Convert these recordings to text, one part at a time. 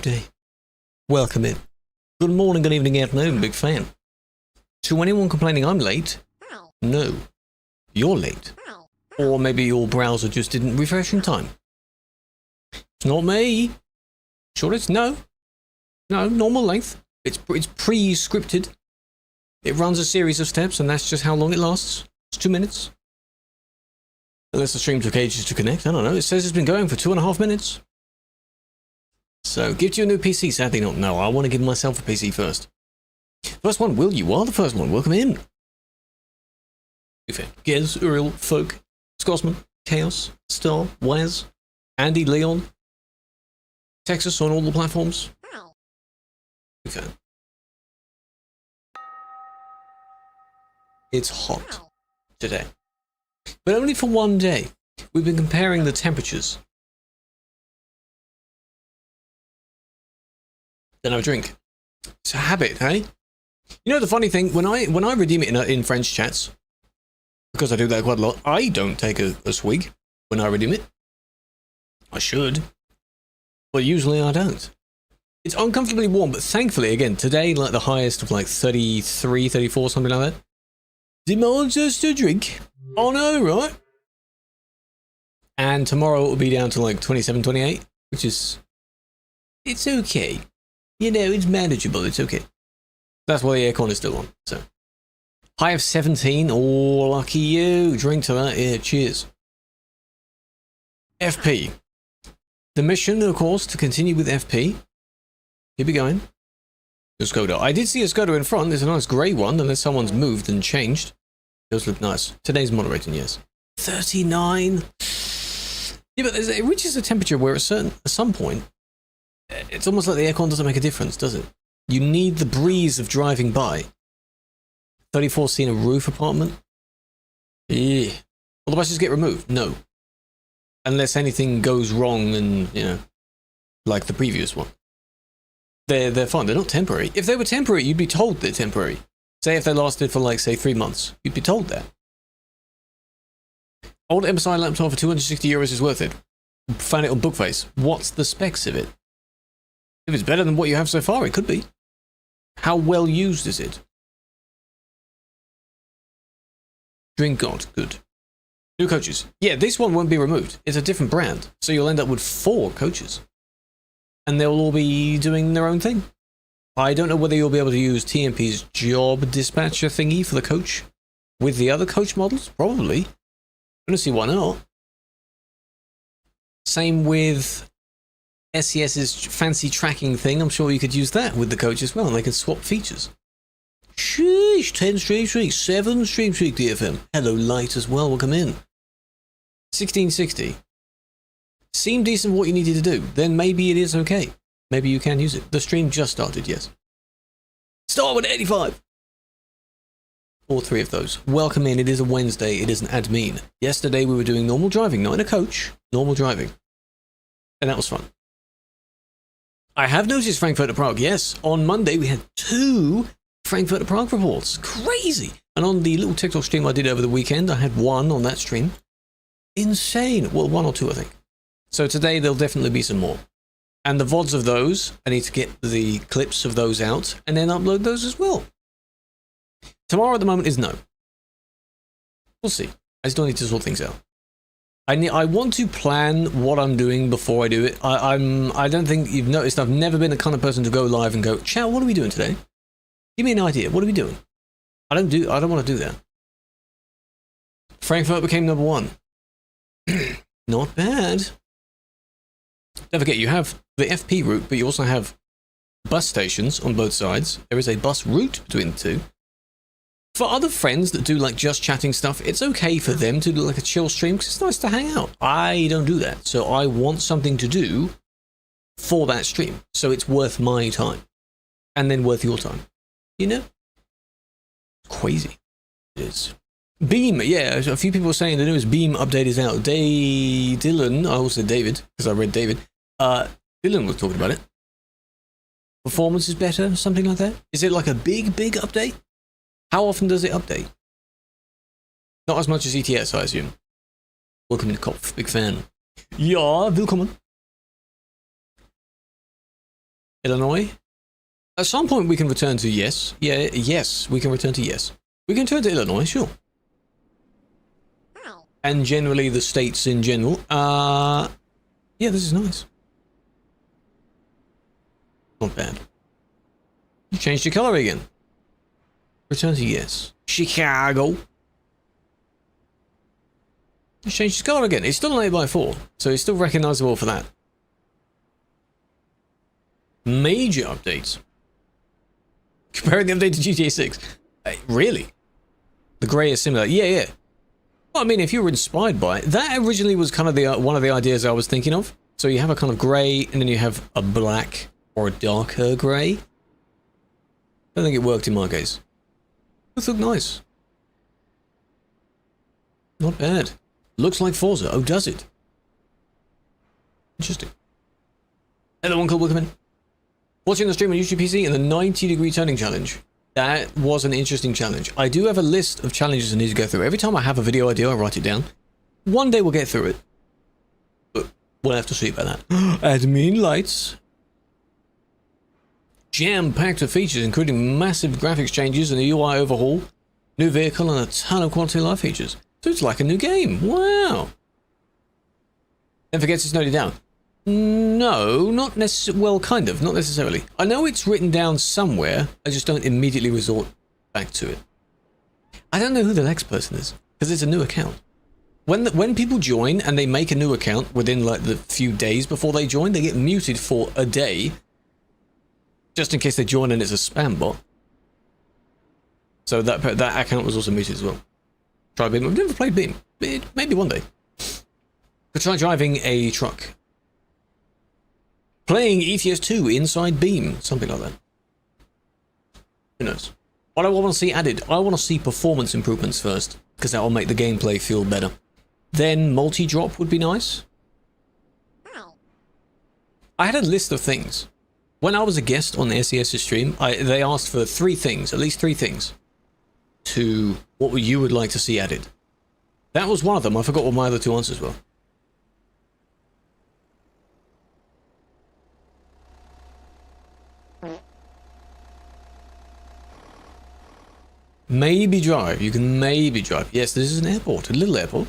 good day. Welcome in. Good morning, good evening, afternoon, big fan. To anyone complaining I'm late, no, you're late. Or maybe your browser just didn't refresh in time. It's not me. Sure it's no. No, normal length. It's pre-scripted. It runs a series of steps and that's just how long it lasts. It's 2 minutes. Unless the stream took ages to connect, I don't know. It says it's been going for 2.5 minutes. So, gift you a new PC? Sadly not. No, I want to give myself a PC first. First one, Will, you are the first one. Welcome in. Gez, Uriel, Folk, Scotsman, Chaos, Star, Waz, Andy, Leon, Texas on all the platforms. Okay. It's hot today. But only for one day. We've been comparing the temperatures. Then I drink. It's a habit, hey? You know the funny thing, when I redeem it in French chats, because I do that quite a lot, I don't take a swig when I redeem it. I should. But usually I don't. It's uncomfortably warm, but thankfully, again, today, like the highest of like 33, 34, something like that, demands us to drink. Oh no, right? And tomorrow it will be down to like 27, 28, which is... it's okay. You know, it's manageable, it's okay. That's why the aircon is still on, so. High of 17, oh, lucky you. Drink to that, yeah, cheers. FP. The mission, of course, to continue with FP. Keep it going. The Skoda. I did see a Skoda in front, there's a nice grey one, unless someone's moved and changed. Those look nice. Today's moderating, yes. 39. Yeah, but it reaches a temperature where at some point, it's almost like the aircon doesn't make a difference, does it? You need the breeze of driving by. 34 seen a roof apartment? Yeah. Will the buses get removed? No. Unless anything goes wrong and, you know, like the previous one. They're fine. They're not temporary. If they were temporary, you'd be told they're temporary. Say if they lasted for like, say, 3 months. You'd be told that. Old MSI laptop for €260 is worth it. Found it on Bookface. What's the specs of it? If it's better than what you have so far, it could be. How well used is it? Drink God. Good. New coaches. Yeah, this one won't be removed. It's a different brand. So you'll end up with 4 coaches. And they'll all be doing their own thing. I don't know whether you'll be able to use TMP's job dispatcher thingy for the coach with the other coach models. Probably. I'm going to see why not. Same with SES's fancy tracking thing. I'm sure you could use that with the coach as well, and they can swap features. Sheesh, 10 stream streak, 7 stream streak DFM. Hello, Light as well, welcome in. 1660. Seemed decent what you needed to do, then maybe it is okay. Maybe you can use it. The stream just started, yes. Start with 85. All 3 of those. Welcome in, it is a Wednesday, it is an admin. Yesterday we were doing normal driving, not in a coach, normal driving. And that was fun. I have noticed Frankfurt to Prague, yes. On Monday we had 2 Frankfurt to Prague reports. Crazy! And on the little TikTok stream I did over the weekend, I had 1 on that stream. Insane! Well, 1 or 2, I think. So today there'll definitely be some more. And the VODs of those, I need to get the clips of those out and then upload those as well. Tomorrow at the moment is no. We'll see. I still need to sort things out. I want to plan what I'm doing before I do it. I don't think you've noticed I've never been the kind of person to go live and go, chat, what are we doing today? Give me an idea. What are we doing? I don't want to do that. Frankfurt became number 1. Not bad. Don't forget, you have the FP route, but you also have bus stations on both sides. There is a bus route between the 2. For other friends that do like just chatting stuff, it's okay for them to do like a chill stream because it's nice to hang out. I don't do that, so I want something to do for that stream, so it's worth my time, and then worth your time. You know? Crazy. It is. Beam, yeah, a few people were saying the newest Beam update is out. Dylan, I also said David, because I read David. Dylan was talking about it. Performance is better, something like that. Is it like a big update? How often does it update? Not as much as ETS, I assume. Welcome to Kopf, big fan. Ja, willkommen. Illinois. At some point we can return to yes. Yeah, yes, we can return to yes. We can turn to Illinois, sure. And generally the states in general. Yeah, this is nice. Not bad. You changed your color again. Return to yes. Chicago. You changed his color again. It's still an 8x4, so it's still recognizable for that. Major updates. Comparing the update to GTA 6. Really? The grey is similar. Yeah, yeah. Well, I mean, if you were inspired by it, that originally was kind of the one of the ideas I was thinking of. So you have a kind of grey, and then you have a black or a darker grey. I don't think it worked in my case. It looked nice. Not bad. Looks like Forza. Oh, does it? Interesting. Hello, Uncle. Welcome in. Watching the stream on YouTube PC in the 90-degree turning challenge. That was an interesting challenge. I do have a list of challenges I need to go through. Every time I have a video idea, I write it down. One day we'll get through it. But we'll have to see about that. Admin lights. Jam-packed of features, including massive graphics changes and a UI overhaul, new vehicle, and a ton of quality of life features. So it's like a new game. Wow. Don't forget to note it down. No, not necessarily. Well, kind of. Not necessarily. I know it's written down somewhere. I just don't immediately resort back to it. I don't know who the next person is because it's a new account. When people join and they make a new account within like the few days before they join, they get muted for a day, just in case they join and it's a spam bot. So that account was also muted as well. Try Beam. I've never played Beam. Maybe one day. Could try driving a truck. Playing ETS 2 inside Beam, something like that. Who knows? What I want to see added, I want to see performance improvements first, because that will make the gameplay feel better. Then multi-drop would be nice. I had a list of things. When I was a guest on SES's stream, they asked for 3 things, at least 3 things, to what you would like to see added. That was one of them. I forgot what my other 2 answers were. Maybe drive. You can maybe drive. Yes, this is an airport. A little airport.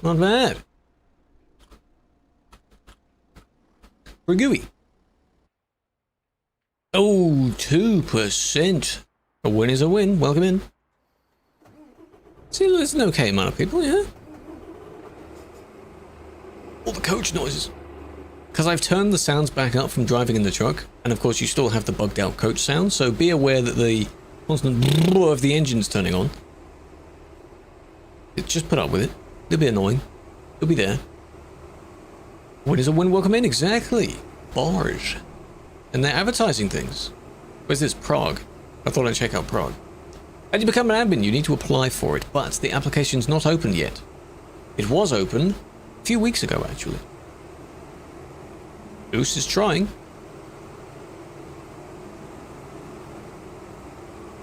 Not bad. Ragui. Oh, 2%. A win is a win. Welcome in. See, there's an okay amount of people, yeah? All the coach noises. Because I've turned the sounds back up from driving in the truck. And of course, you still have the bugged out coach sound. So be aware that the constant of the engine's turning on. Just put up with it. It'll be annoying. It'll be there. When is a win? Welcome in. Exactly. Bars. And they're advertising things. Where's this? Prague. I thought I'd check out Prague. How do you become an admin? You need to apply for it, but the application's not open yet. It was open a few weeks ago, actually. Goose is trying.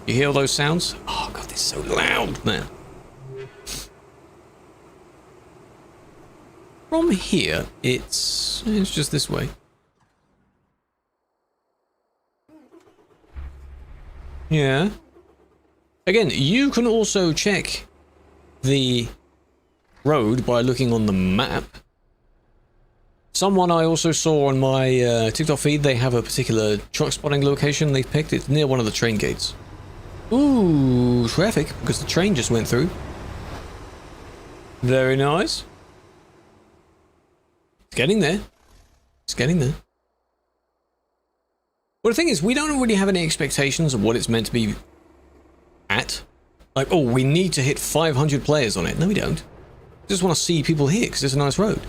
You hear all those sounds? Oh god, they're so loud, man. From here, it's just this way. Yeah. Again, you can also check the road by looking on the map. Someone I also saw on my TikTok feed, they have a particular truck spotting location they've picked. It's near one of the train gates. Ooh, traffic, because the train just went through. Very nice. It's getting there. It's getting there. Well, the thing is, we don't really have any expectations of what it's meant to be at. Like, oh, we need to hit 500 players on it. No, we don't. We just want to see people here, because it's a nice road.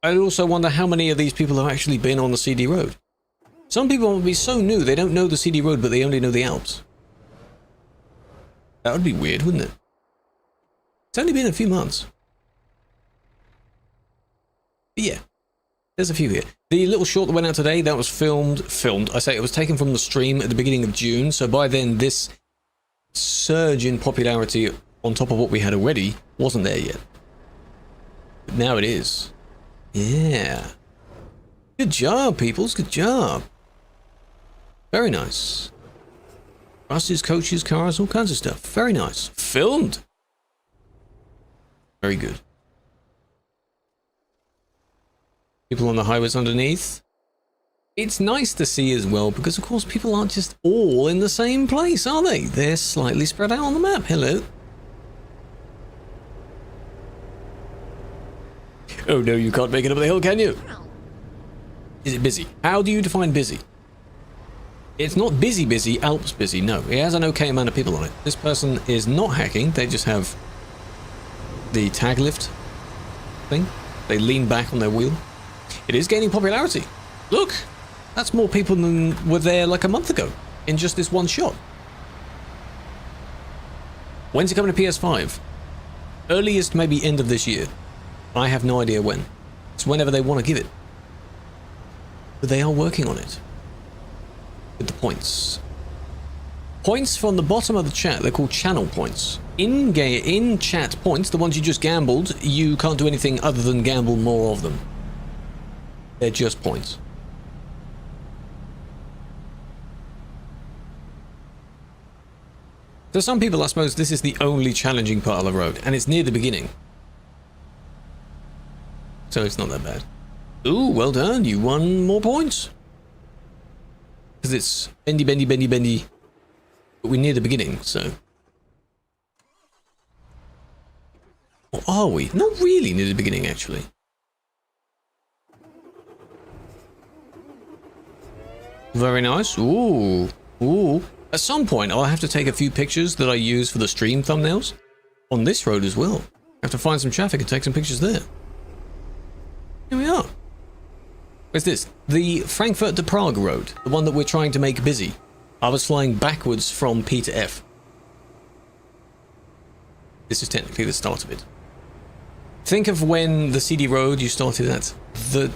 I also wonder how many of these people have actually been on the CD road. Some people will be so new, they don't know the CD road, but they only know the Alps. That would be weird, wouldn't it? It's only been a few months. But yeah, there's a few here. The little short that went out today, that was filmed. I say it was taken from the stream at the beginning of June, so by then this surge in popularity on top of what we had already wasn't there yet. But now it is. Yeah. Good job, peoples. Good job. Very nice. Buses, coaches, cars, all kinds of stuff. Very nice. Filmed. Very good. People on the highways underneath. It's nice to see as well, because of course people aren't just all in the same place, are they? They're slightly spread out on the map. Hello. Oh no, you can't make it up the hill, can you? Is it busy? How do you define busy? It's not busy, Alps busy. No, it has an okay amount of people on it. This person is not hacking. They just have the tag lift thing. They lean back on their wheel. It is gaining popularity. Look, that's more people than were there like a month ago in just this one shot. When's it coming to PS5? Earliest maybe end of this year. I have no idea when. It's whenever they want to give it. But they are working on it. With the points. Points from the bottom of the chat, they're called channel points. In chat points, the ones you just gambled, you can't do anything other than gamble more of them. They're just points. For some people, I suppose this is the only challenging part of the road, and it's near the beginning. So it's not that bad. Ooh, well done, you won more points. Because it's bendy, bendy, bendy, bendy. But we're near the beginning, so. Or are we? Not really near the beginning, actually. Very nice. Ooh. Ooh. At some point, I'll have to take a few pictures that I use for the stream thumbnails on this road as well. I have to find some traffic and take some pictures there. Here we are. Where's this? The Frankfurt to Prague road, the one that we're trying to make busy. I was flying backwards from P to F. This is technically the start of it. Think of when the CD road, you started at the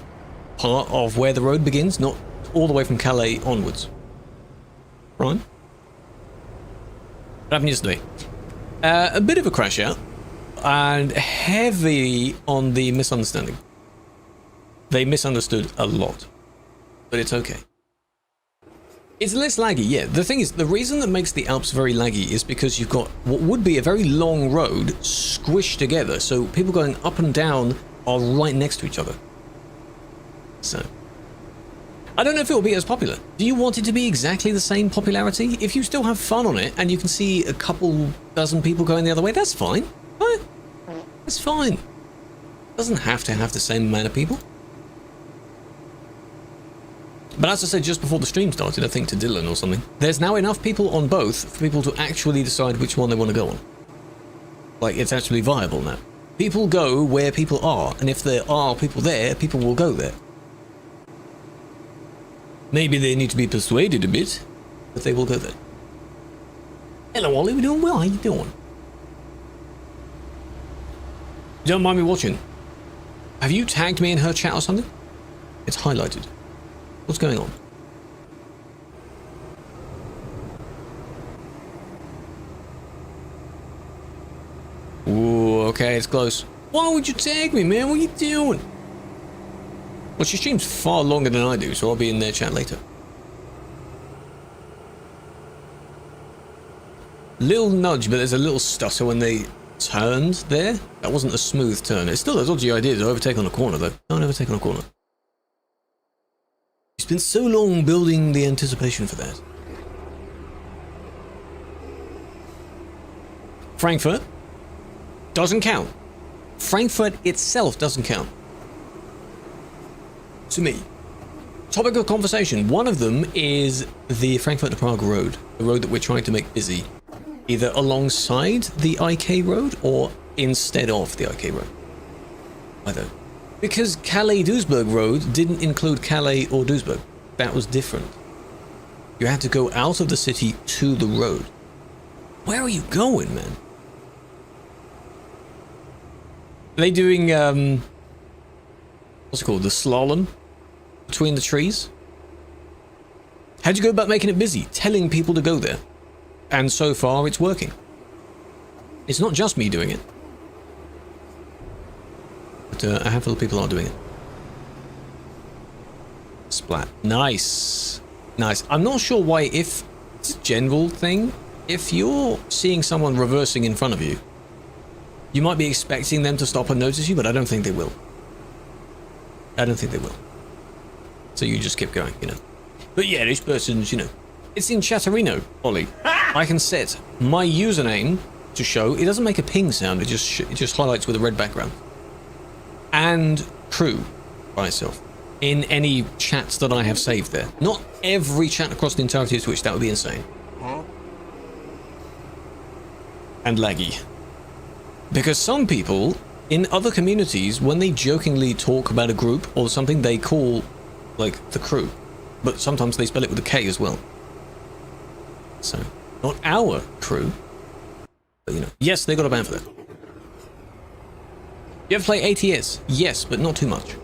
part of where the road begins, not all the way from Calais onwards. Right? What happened yesterday? A bit of a crash out, and heavy on the misunderstanding. They misunderstood a lot, but it's okay. It's less laggy, yeah. The thing is, the reason that makes the Alps very laggy is because you've got what would be a very long road squished together, so people going up and down are right next to each other. So, I don't know if it will be as popular. Do you want it to be exactly the same popularity? If you still have fun on it and you can see a couple dozen people going the other way, that's fine. Right? That's fine. It doesn't have to have the same amount of people. But as I said just before the stream started, I think to Dylan or something, there's now enough people on both for people to actually decide which one they want to go on. Like, it's actually viable now. People go where people are, and if there are people there, people will go there. Maybe they need to be persuaded a bit, but they will go there. Hello, Ollie, we're doing well. How you doing? Don't mind me watching. Have you tagged me in her chat or something? It's highlighted. What's going on? Ooh, okay, it's close. Why would you tag me, man? What are you doing? Well, she streams far longer than I do, so I'll be in their chat later. Little nudge, but there's a little stutter when they turned there. That wasn't a smooth turn. It's still a dodgy idea to overtake on a corner, though. Don't overtake on a corner. It's been so long building the anticipation for that. Frankfurt doesn't count. Frankfurt itself doesn't count. To me. Topic of conversation. One of them is the Frankfurt to Prague road. The road that we're trying to make busy. Either alongside the IK road or instead of the IK road. Either. Because Calais-Duisburg road didn't include Calais or Duisburg. That was different. You had to go out of the city to the road. Where are you going, man? Are they doing, what's it called? The slalom? Between the trees? How'd you go about making it busy? Telling people to go there. And so far, it's working. It's not just me doing it. But a handful of people are doing it. splat. Nice. Nice. I'm not sure why, if it's a general thing, if you're seeing someone reversing in front of you, you might be expecting them to stop and notice you, but I don't think they will. I don't think they will. So you just keep going, you know. But yeah, this person's, you know, it's in Chatterino, Ollie. I can set my username to show. It doesn't make a ping sound. It just highlights with a red background. And Krew by itself in any chats that I have saved there. Not every chat across the entirety of Twitch. That would be insane. And laggy. Because some people in other communities, when they jokingly talk about a group or something, they call like the Krew, but sometimes they spell it with a K as well. So not our Krew, but you know, yes, they got a ban for that. You ever play ATS? Yes, but not too much.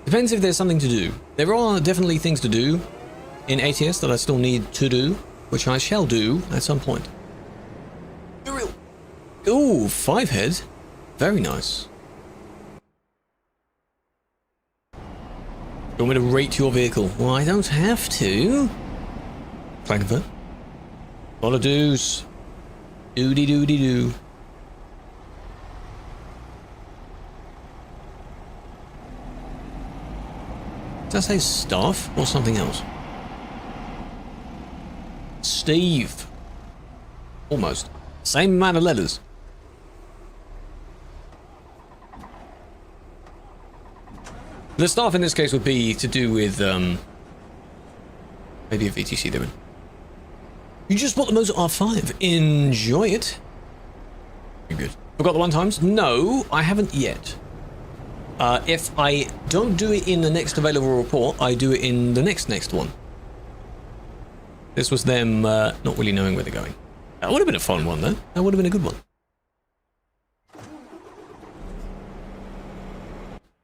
Depends if there's something to do. There are definitely things to do in ATS that I still need to do, which I shall do at some point. Ooh, 5 head. Very nice. You want me to rate your vehicle? Well, I don't have to. Frankfurt. A lot of do's. Doody doody doo. Did I say staff or something else? Steve. Almost. Same amount of letters. The staff in this case would be to do with, maybe a VTC they're in. You just bought the Motor R5. Enjoy it. You're good. Forgot the 1 times? No, I haven't yet. If I don't do it in the next available report, I do it in the next one. This was them not really knowing where they're going. That would have been a fun one, though. That would have been a good one.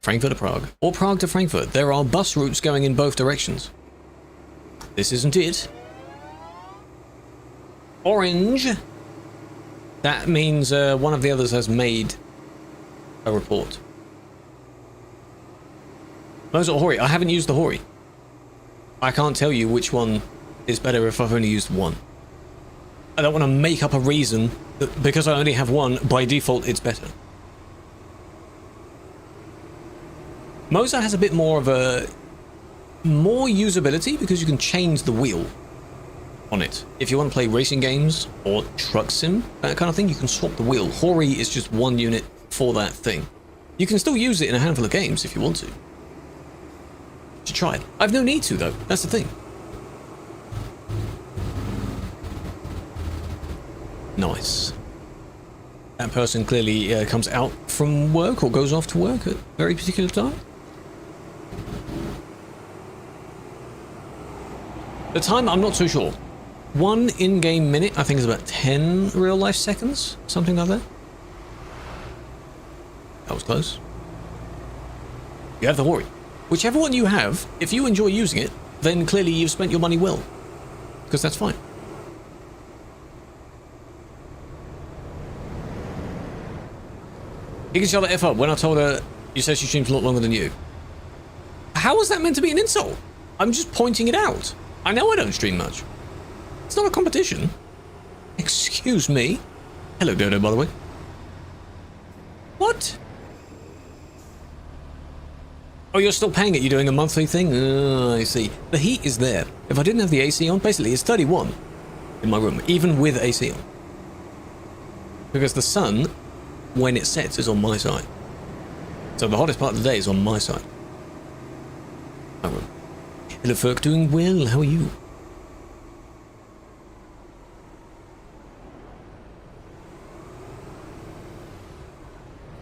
Frankfurt to Prague. Or Prague to Frankfurt. There are bus routes going in both directions. This isn't it. Orange. That means one of the others has made a report. Motor Hori. I haven't used the Hori. I can't tell you which one is better if I've only used one. I don't want to make up a reason that because I only have one, by default it's better. Moza has a bit more of a more usability because you can change the wheel on it. If you want to play racing games or truck sim, that kind of thing, you can swap the wheel. Hori is just one unit for that thing. You can still use it in a handful of games if you want to. To try. I've no need to though. That's the thing. Nice. That person clearly comes out from work or goes off to work at a very particular time. The time, I'm not so sure. 1 in-game minute, I think, is about 10 real-life seconds, something like that. That was close. You have the Hori. Whichever one you have, if you enjoy using it, then clearly you've spent your money well. Because that's fine. You can shut the F up. When I told her, you said she streams a lot longer than you. How was that meant to be an insult? I'm just pointing it out. I know I don't stream much. It's not a competition. Excuse me. Hello, Dodo, by the way. What? Oh, you're still paying it. You're doing a monthly thing? I see. The heat is there. If I didn't have the AC on, basically it's 31 in my room, even with AC on. Because the sun, when it sets, is on my side. So the hottest part of the day is on my side. My room. Hello, Ferk, doing well. How are you?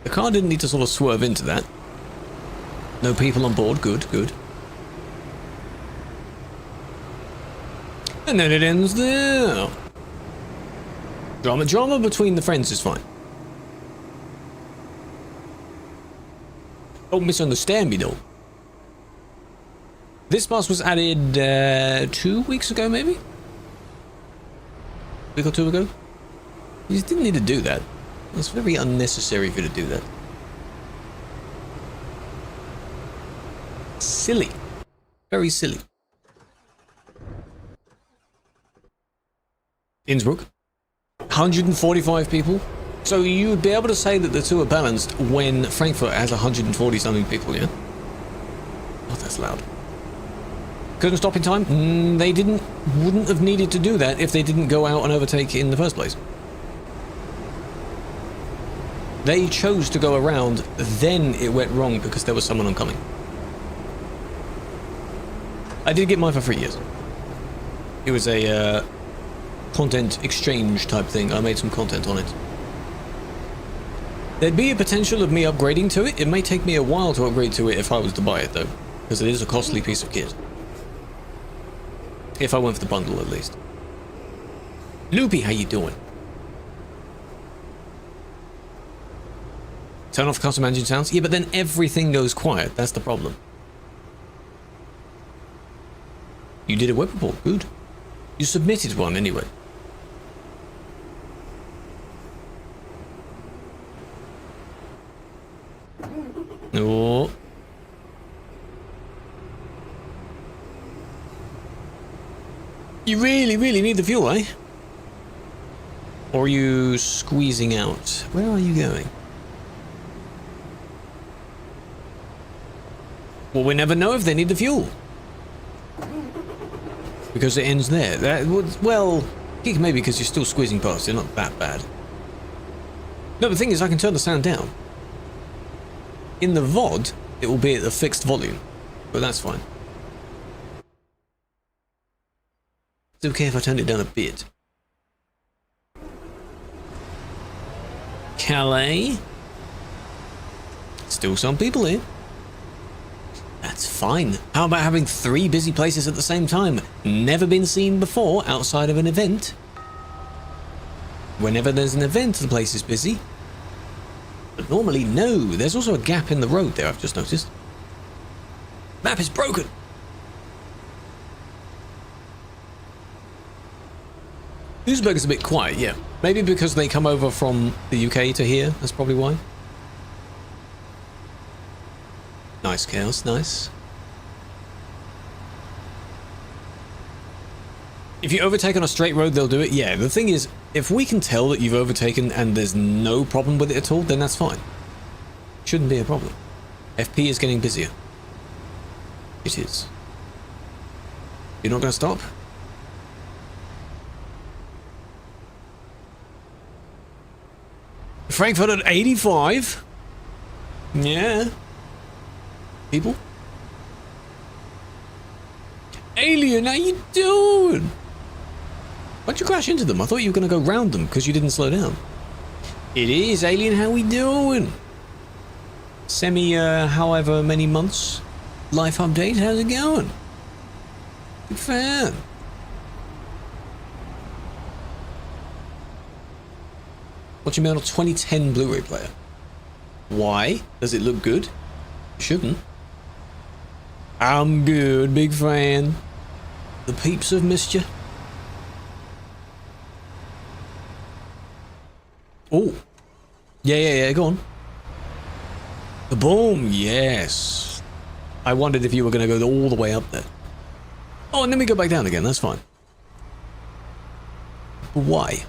The car didn't need to sort of swerve into that. No people on board. Good, good. And then it ends there. Drama between the friends is fine. Don't misunderstand me, though. This bus was added 2 weeks ago, maybe? A week or 2 ago? You just didn't need to do that. It's very unnecessary for you to do that. Silly. Very silly. Innsbruck. 145 people. So you would be able to say that the two are balanced when Frankfurt has 140 something people, yeah? Oh, that's loud. Couldn't stop in time? They wouldn't have needed to do that if they didn't go out and overtake in the first place. They chose to go around, then it went wrong because there was someone oncoming. I did get mine for 3 years. It was a content exchange type thing. I made some content on it. There'd be a potential of me upgrading to it. It may take me a while to upgrade to it if I was to buy it though, because it is a costly piece of kit. If I went for the bundle at least. Loopy, how you doing? Turn off custom engine sounds? Yeah, but then everything goes quiet. That's the problem. You did a web report. Good. You submitted one anyway. Oh. You really, really need the fuel, eh? Or are you squeezing out? Where are you going? Well, we never know if they need the fuel. Because it ends there. That would, well, maybe because you're still squeezing past. They're not that bad. No, the thing is, I can turn the sound down. In the VOD, it will be at a fixed volume. But that's fine. It's okay if I turn it down a bit. Calais. Still some people here. That's fine. How about having 3 busy places at the same time? Never been seen before outside of an event. Whenever there's an event, the place is busy. But normally, no. There's also a gap in the road there, I've just noticed. Map is broken. Duisburg is a bit quiet, yeah. Maybe because they come over from the UK to here. That's probably why. Nice, Chaos, nice. If you overtake on a straight road, they'll do it. Yeah, the thing is, if we can tell that you've overtaken and there's no problem with it at all, then that's fine. Shouldn't be a problem. FP is getting busier. It is. You're not going to stop? Frankfurt at 85? Yeah. People? Alien, how you doing? Why'd you crash into them? I thought you were going to go round them because you didn't slow down. It is, Alien, how we doing? However many months. Life update, how's it going? Good fan. Watching me on a 2010 Blu-ray player. Why? Does it look good? Shouldn't. I'm good, big fan. The peeps have missed you. Oh. Yeah, go on. Boom, yes. I wondered if you were going to go all the way up there. Oh, and then we go back down again, that's fine. But why?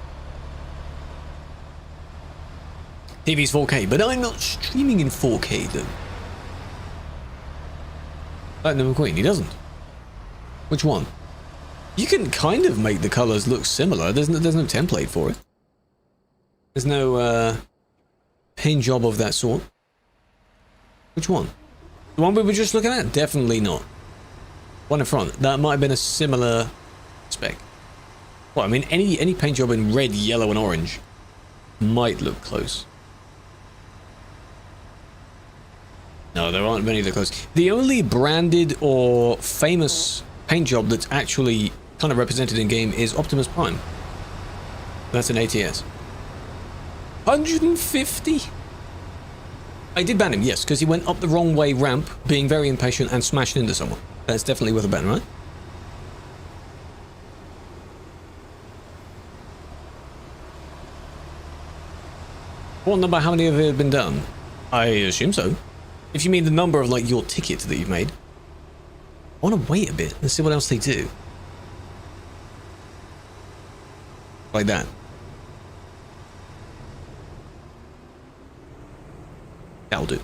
TV's 4K, but I'm not streaming in 4K though. Platinum McQueen, he doesn't. Which one? You can kind of make the colors look similar. There's no template for it. There's no paint job of that sort. Which one? The one we were just looking at? Definitely not. One in front. That might have been a similar spec. Well, I mean, any paint job in red, yellow, and orange might look close. No, there aren't many that close. The only branded or famous paint job that's actually kind of represented in game is Optimus Prime. That's an ATS. 150? I did ban him, yes, because he went up the wrong way ramp, being very impatient and smashed into someone. That's definitely worth a ban, right? What number, how many of it have been done? I assume so. If you mean the number of, like, your ticket that you've made. I want to wait a bit and see what else they do. Like that. That'll do.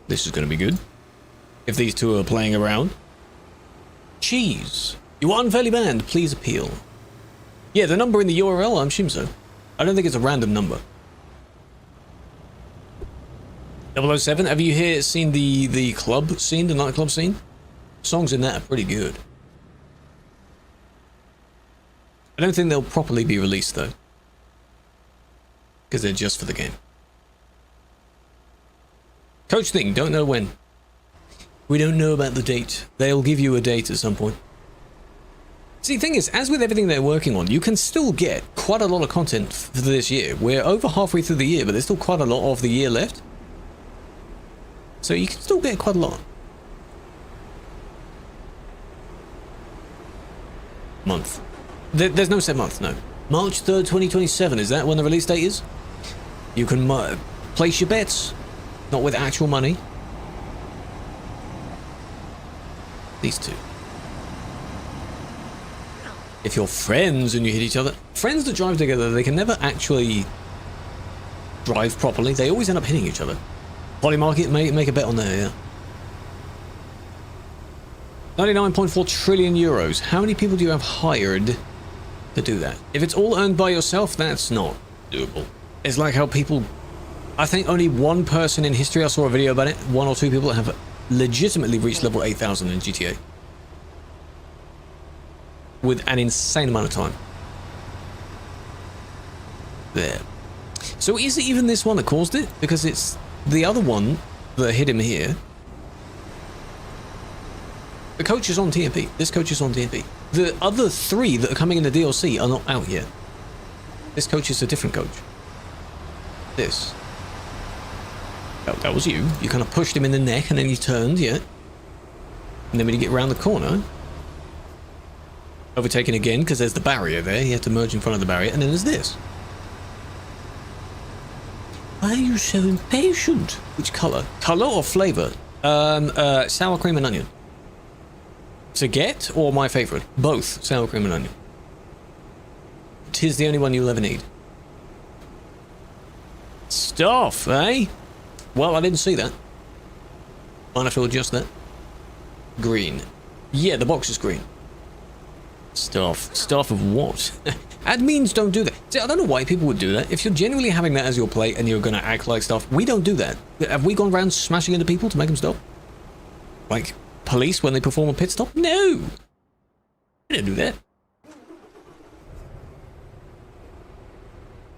This is going to be good. If these two are playing around. Cheese. You are unfairly banned. Please appeal. Yeah, the number in the URL, I'm assuming so. I don't think it's a random number. 007, have you seen the club scene, the nightclub scene? Songs in that are pretty good. I don't think they'll properly be released though. Because they're just for the game. Coach thing, don't know when. We don't know about the date. They'll give you a date at some point. See, the thing is, as with everything they're working on, you can still get quite a lot of content for this year. We're over halfway through the year, but there's still quite a lot of the year left. So you can still get quite a lot. Month. There's no set month, no. March 3rd, 2027, is that when the release date is? You can place your bets, not with actual money. These two. If you're friends and you hit each other, friends that drive together, they can never actually drive properly. They always end up hitting each other. Polymarket, make a bet on there, yeah. 99.4 trillion euros. How many people do you have hired to do that? If it's all earned by yourself, that's not doable. It's like how people... I think only one person in history, I saw a video about it, 1 or 2 people that have legitimately reached level 8,000 in GTA. With an insane amount of time. There. So is it even this one that caused it? Because it's the other one that hit him here. The coach is on TMP. This coach is on TMP. The other 3 that are coming in the DLC are not out yet. This coach is a different coach. This. That was you. You kind of pushed him in the neck and then you turned, yeah. And then when you get around the corner, overtaken again because there's the barrier there. You have to merge in front of the barrier. And then there's this. Why are you so impatient? Which color? Color or flavor? Sour cream and onion. To get or my favorite? Both sour cream and onion. 'Tis the only one you'll ever need. Stuff, eh? Well, I didn't see that. Might have to adjust that. Green. Yeah, the box is green. Stuff. Stuff of what? Admins don't do that. See, I don't know why people would do that. If you're genuinely having that as your play and you're going to act like stuff, we don't do that. Have we gone around smashing into people to make them stop? Like police when they perform a pit stop? No! We don't do that.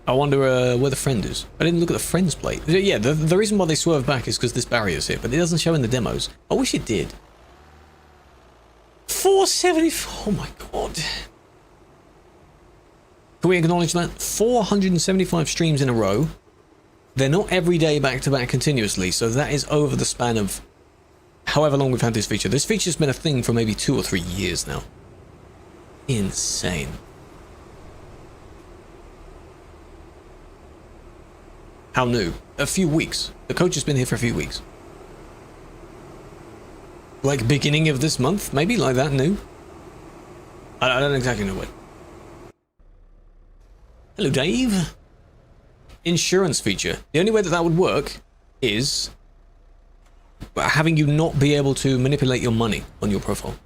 I wonder where the friend is. I didn't look at the friend's plate. Yeah, the reason why they swerve back is because this barrier's here, but it doesn't show in the demos. I wish it did. 474. Oh my god. Can we acknowledge that? 475 streams in a row. They're not every day back to back continuously, so that is over the span of however long we've had this feature. This feature's been a thing for maybe 2 or 3 years now. Insane. How new? A few weeks. The coach has been here for a few weeks. Like beginning of this month, maybe? Like that new? I don't exactly know when. Hello, Dave. Insurance feature. The only way that would work is having you not be able to manipulate your money on your profile.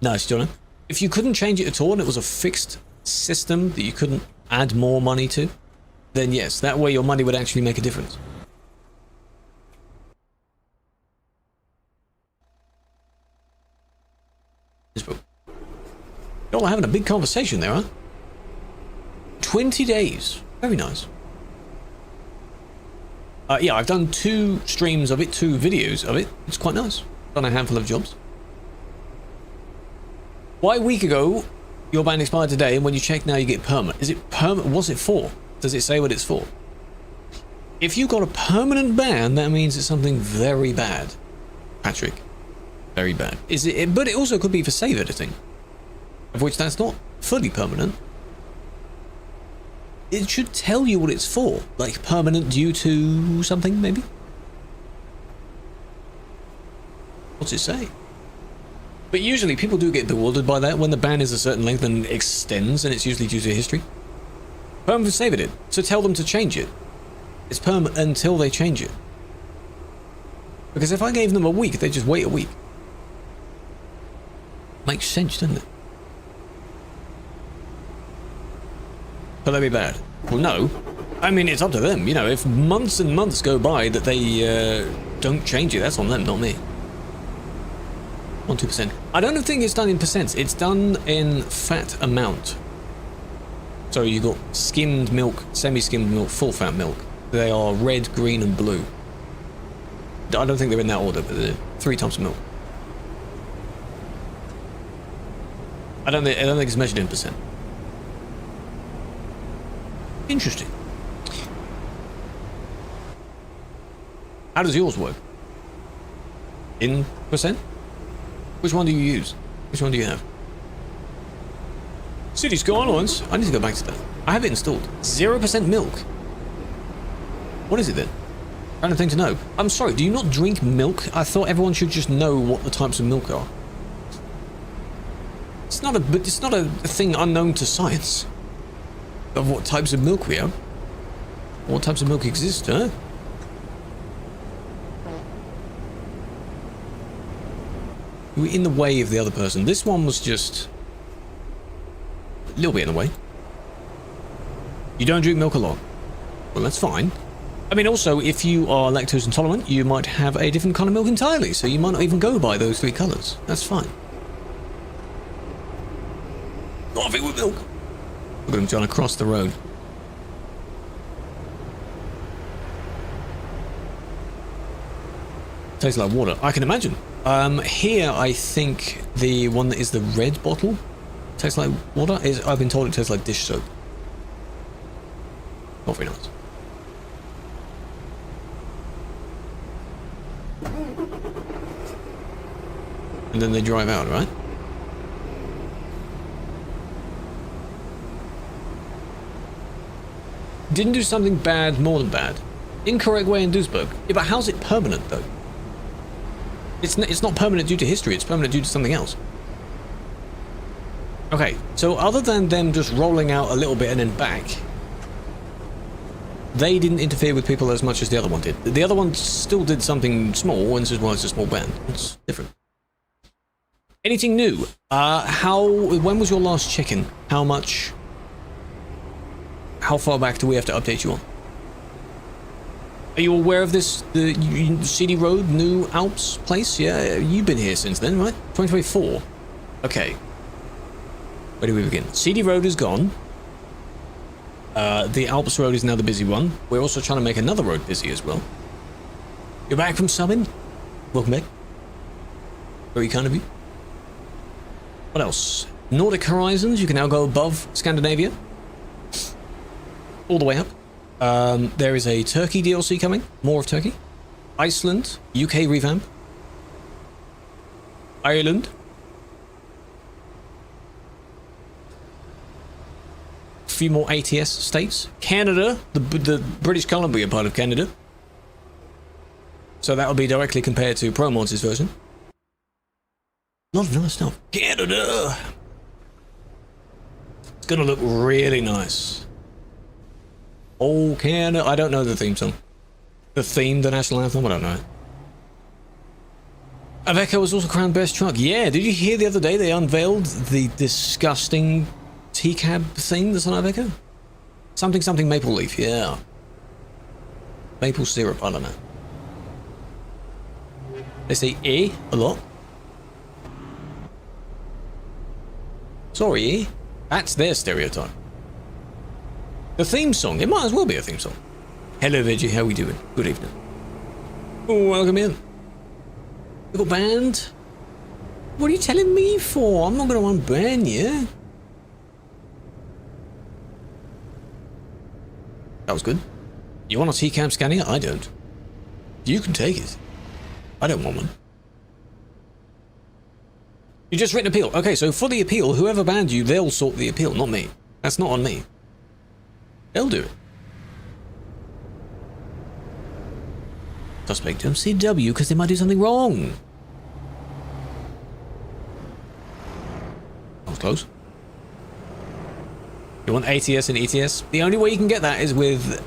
Nice, Johnny. If you couldn't change it at all and it was a fixed system that you couldn't add more money to, then yes, that way your money would actually make a difference. Y'all are having a big conversation there, huh? 20 days. Very nice. Yeah, I've done 2 streams of it, 2 videos of it. It's quite nice. Done a handful of jobs. Why a week ago, your ban expired today, and when you check now you get permanent. Is it permanent? What's it for? Does it say what it's for? If you got a permanent ban, that means it's something very bad. Patrick. Very bad. Is it? But it also could be for save editing. Of which that's not fully permanent. it should tell you what it's for. Like permanent due to something, maybe? What's it say? But usually people do get bewildered by that when the ban is a certain length and extends, and it's usually due to history. Perm for saving it, so tell them to change it. It's perm until they change it. Because if I gave them a week, they'd just wait a week. Makes sense, doesn't it? But that'd be bad. Well, no. I mean, it's up to them. You know, if months and months go by that they don't change it, that's on them, not me. 1-2%. I don't think it's done in percents. It's done in fat amount. So you got skimmed milk, semi-skimmed milk, full fat milk. They are red, green, and blue. I don't think they're in that order, but they're 3 types of milk. I don't think it's measured in percent. Interesting. How does yours work? In percent? Which one do you use? Which one do you have? City Skylines. I need to go back to that. I have it installed. 0% milk. What is it then? I don't think to know. I'm sorry, do you not drink milk? I thought everyone should just know what the types of milk are. It's not a thing unknown to science. Of what types of milk we have. What types of milk exist, huh? You were in the way of the other person. This one was just a little bit in the way. You don't drink milk a lot. Well, that's fine. I mean, also, if you are lactose intolerant, you might have a different kind of milk entirely, so you might not even go by those 3 colours. That's fine. Coffee with milk. Look at him trying to cross the road. Tastes like water. I can imagine. Here, I think the one that is the red bottle tastes like water. I've been told it tastes like dish soap. Not very nice. And then they drive out, right? Didn't do something bad more than bad. Incorrect way in Duisburg. Yeah, but how's it permanent, though? It's not permanent due to history, it's permanent due to something else. Okay, so other than them just rolling out a little bit and then back, they didn't interfere with people as much as the other one did. The other one still did something small, and this is why it's a small band. It's different. Anything new? When was your last check-in? How far back do we have to update you on? Are you aware of this, the CD Road, New Alps place? Yeah, you've been here since then, right? 2024. Okay. Where do we begin? CD Road is gone. The Alps Road is now the busy one. We're also trying to make another road busy as well. You're back from subbing? Welcome back. Very kind of you. What else? Nordic Horizons, you can now go above Scandinavia. All the way up. There is a Turkey DLC coming. More of Turkey. Iceland. UK revamp. Ireland. A few more ATS states. Canada. The British Columbia part of Canada. So that will be directly compared to ProMods' version. A lot of nice stuff. Canada! It's gonna look really nice. Oh, Canada. I don't know the theme song. The theme, the national anthem, I don't know. Aveco was also crowned best truck. Yeah, did you hear the other day they unveiled the disgusting TCAB thing that's on Aveco? Something maple leaf, yeah. Maple syrup, I don't know. They say A lot. Sorry, that's their stereotype. The theme song, it might as well be a theme song. Hello Veggie, how we doing? Good evening. Oh, welcome in. Little band? What are you telling me for? I'm not going to unban you. That was good. You want a TCAM scanner? I don't. You can take it. I don't want one. You just written appeal. Okay, so for the appeal, whoever banned you, they'll sort the appeal, not me. That's not on me. They'll do it. Suspect MCW because they might do something wrong. That was close. You want ATS and ETS? The only way you can get that is with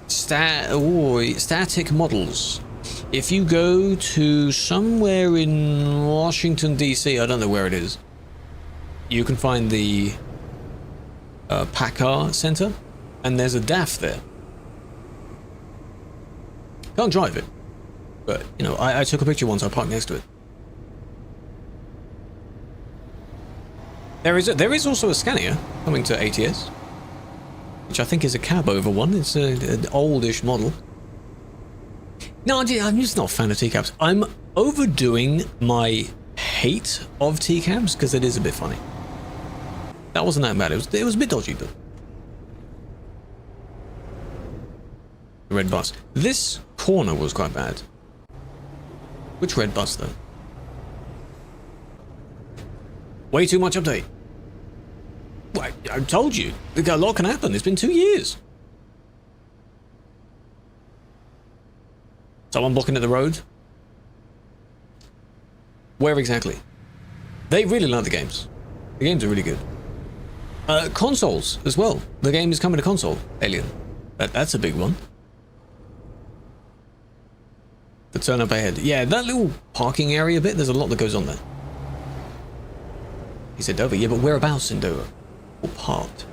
static models. If you go to somewhere in Washington, D.C., I don't know where it is, you can find the Packard Center, and there's a DAF there. Can't drive it, but, you know, I took a picture once, I parked next to it. There is also a Scania coming to ATS, which I think is a cab over one. It's an oldish model. No, I'm just not a fan of TCabs. I'm overdoing my hate of TCabs because it is a bit funny. That wasn't that bad. It was a bit dodgy, but the red bus. This corner was quite bad. Which red bus though? Way too much update. Well, I told you, a lot can happen. It's been 2 years. Someone blocking at the road? Where exactly? They really like the games. The games are really good. Consoles as well. The game is coming to console, Alien. That's a big one. The turn up ahead. Yeah, that little parking area bit, there's a lot that goes on there. He said Dover. Yeah, but whereabouts in Dover? Or parked?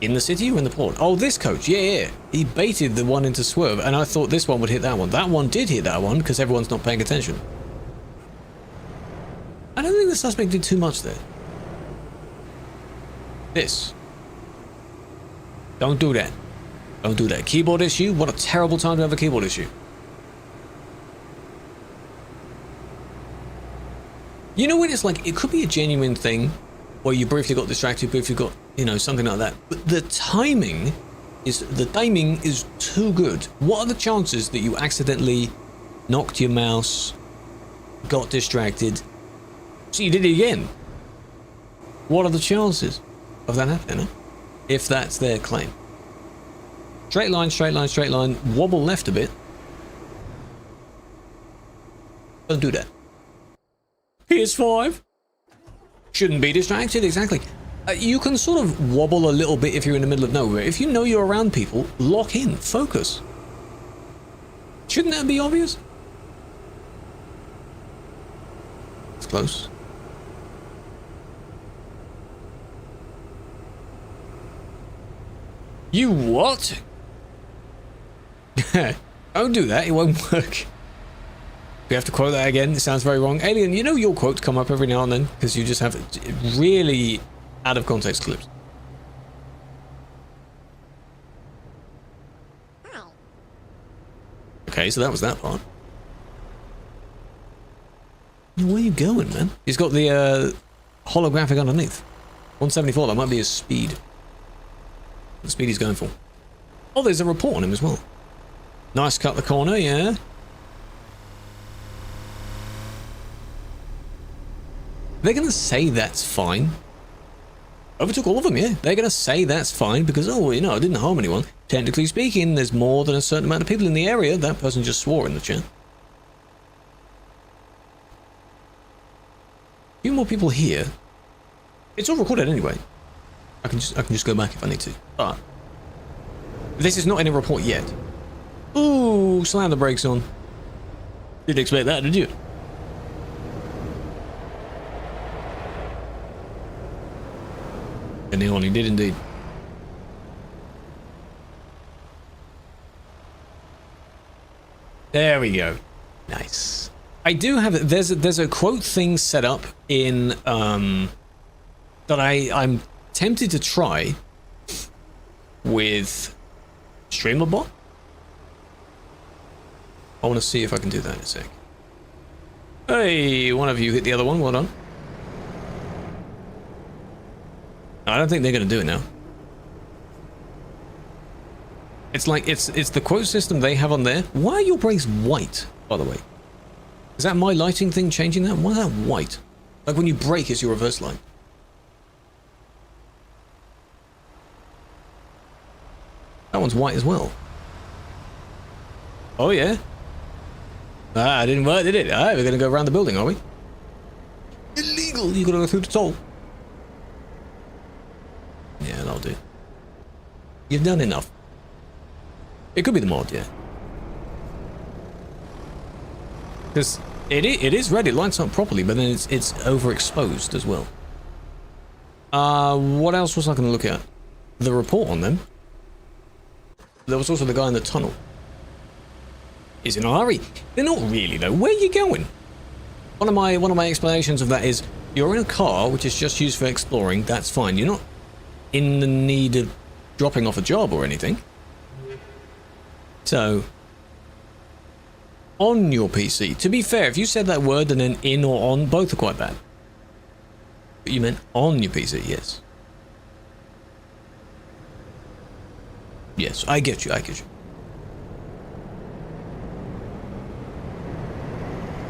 In the city or in the port? Oh, this coach. Yeah. He baited the one into swerve, and I thought this one would hit that one. That one did hit that one because everyone's not paying attention. I don't think the suspect did too much there. This. Don't do that. Don't do that. Keyboard issue? What a terrible time to have a keyboard issue. You know when it's like, it could be a genuine thing where you briefly got distracted, briefly got, you know, something like that. But the timing is too good. What are the chances that you accidentally knocked your mouse, got distracted, so you did it again? What are the chances of that happening? If that's their claim. Straight line, straight line, straight line, wobble left a bit. Don't do that. PS5 shouldn't be distracted, exactly. You can sort of wobble a little bit if you're in the middle of nowhere. If you know you're around people, lock in, focus. Shouldn't that be obvious? It's close. You what? Don't do that, it won't work. We have to quote that again, it sounds very wrong. Alien, you know your quotes come up every now and then, because you just have really out of context clips. Okay, so that was that part. Where are you going, man? He's got the holographic underneath. 174, that might be his speed. The speed he's going for. Oh, there's a report on him as well. Nice cut the corner, yeah. They're going to say that's fine. Overtook all of them, yeah. They're going to say that's fine because, oh, you know, I didn't harm anyone. Technically speaking, there's more than a certain amount of people in the area. That person just swore in the chat. A few more people here. It's all recorded anyway. I can just go back if I need to. But this is not in a report yet. Ooh, slam the brakes on. Didn't expect that, did you? And he did indeed. There we go. Nice. I do have there's a quote thing set up in that I'm tempted to try with StreamerBot. I want to see if I can do that in a sec. Hey, one of you hit the other one. Well done. I don't think they're going to do it now. It's like, it's the quote system they have on there. Why are your brakes white, by the way? Is that my lighting thing changing that? Why is that white? Like when you brake, it's your reverse light. That one's white as well. Oh, yeah. Ah, it didn't work, did it? Alright, we're going to go around the building, are we? Illegal! You got to go through the toll. Yeah, that'll do. You've done enough. It could be the mod, yeah. Because it is red, it lights up properly, but then it's overexposed as well. What else was I going to look at? The report on them. There was also the guy in the tunnel. He's in a hurry. They're not really though. Where are you going? One of my explanations of that is you're in a car which is just used for exploring. That's fine. You're not in the need of dropping off a job or anything. So, on your PC. To be fair, if you said that word and then in or on, both are quite bad. But you meant on your PC, yes. Yes, I get you, I get you.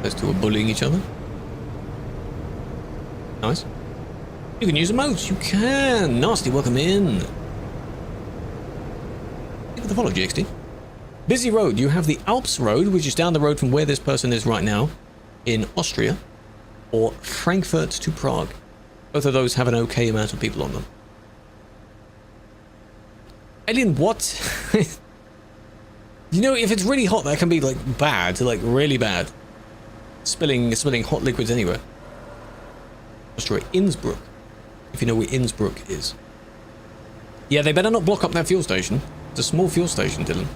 Those two are bullying each other. Nice. You can use emotes, you can! Nasty, welcome in. Give it the follow, GXD. Busy road, you have the Alps road, which is down the road from where this person is right now, in Austria, or Frankfurt to Prague. Both of those have an okay amount of people on them. Alien, what? You know, if it's really hot, that can be, like, bad, like, really bad. Spilling hot liquids anywhere. Austria, Innsbruck, if you know where Innsbruck is. Yeah, they better not block up that fuel station. It's a small fuel station, Dylan.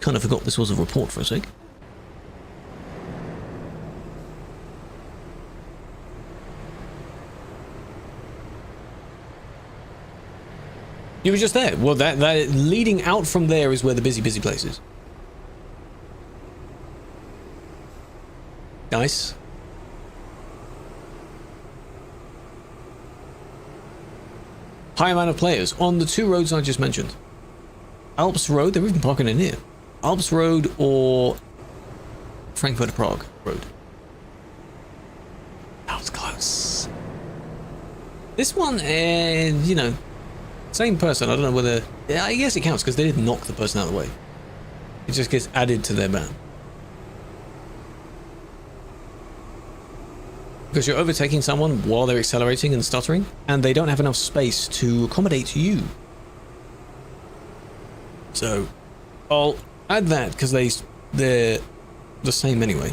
Kind of forgot this was a report for a sec. You were just there. Well, that leading out from there is where the busy place is. Nice. High amount of players on the two roads I just mentioned. Alps Road, they're even parking in here. Alps Road or Frankfurt to Prague Road. That was close. This one, you know, same person. I don't know whether... Yeah, I guess it counts because they did knock the person out of the way. It just gets added to their ban. Because you're overtaking someone while they're accelerating and stuttering, and they don't have enough space to accommodate you. So, I'll add that because they're the same anyway.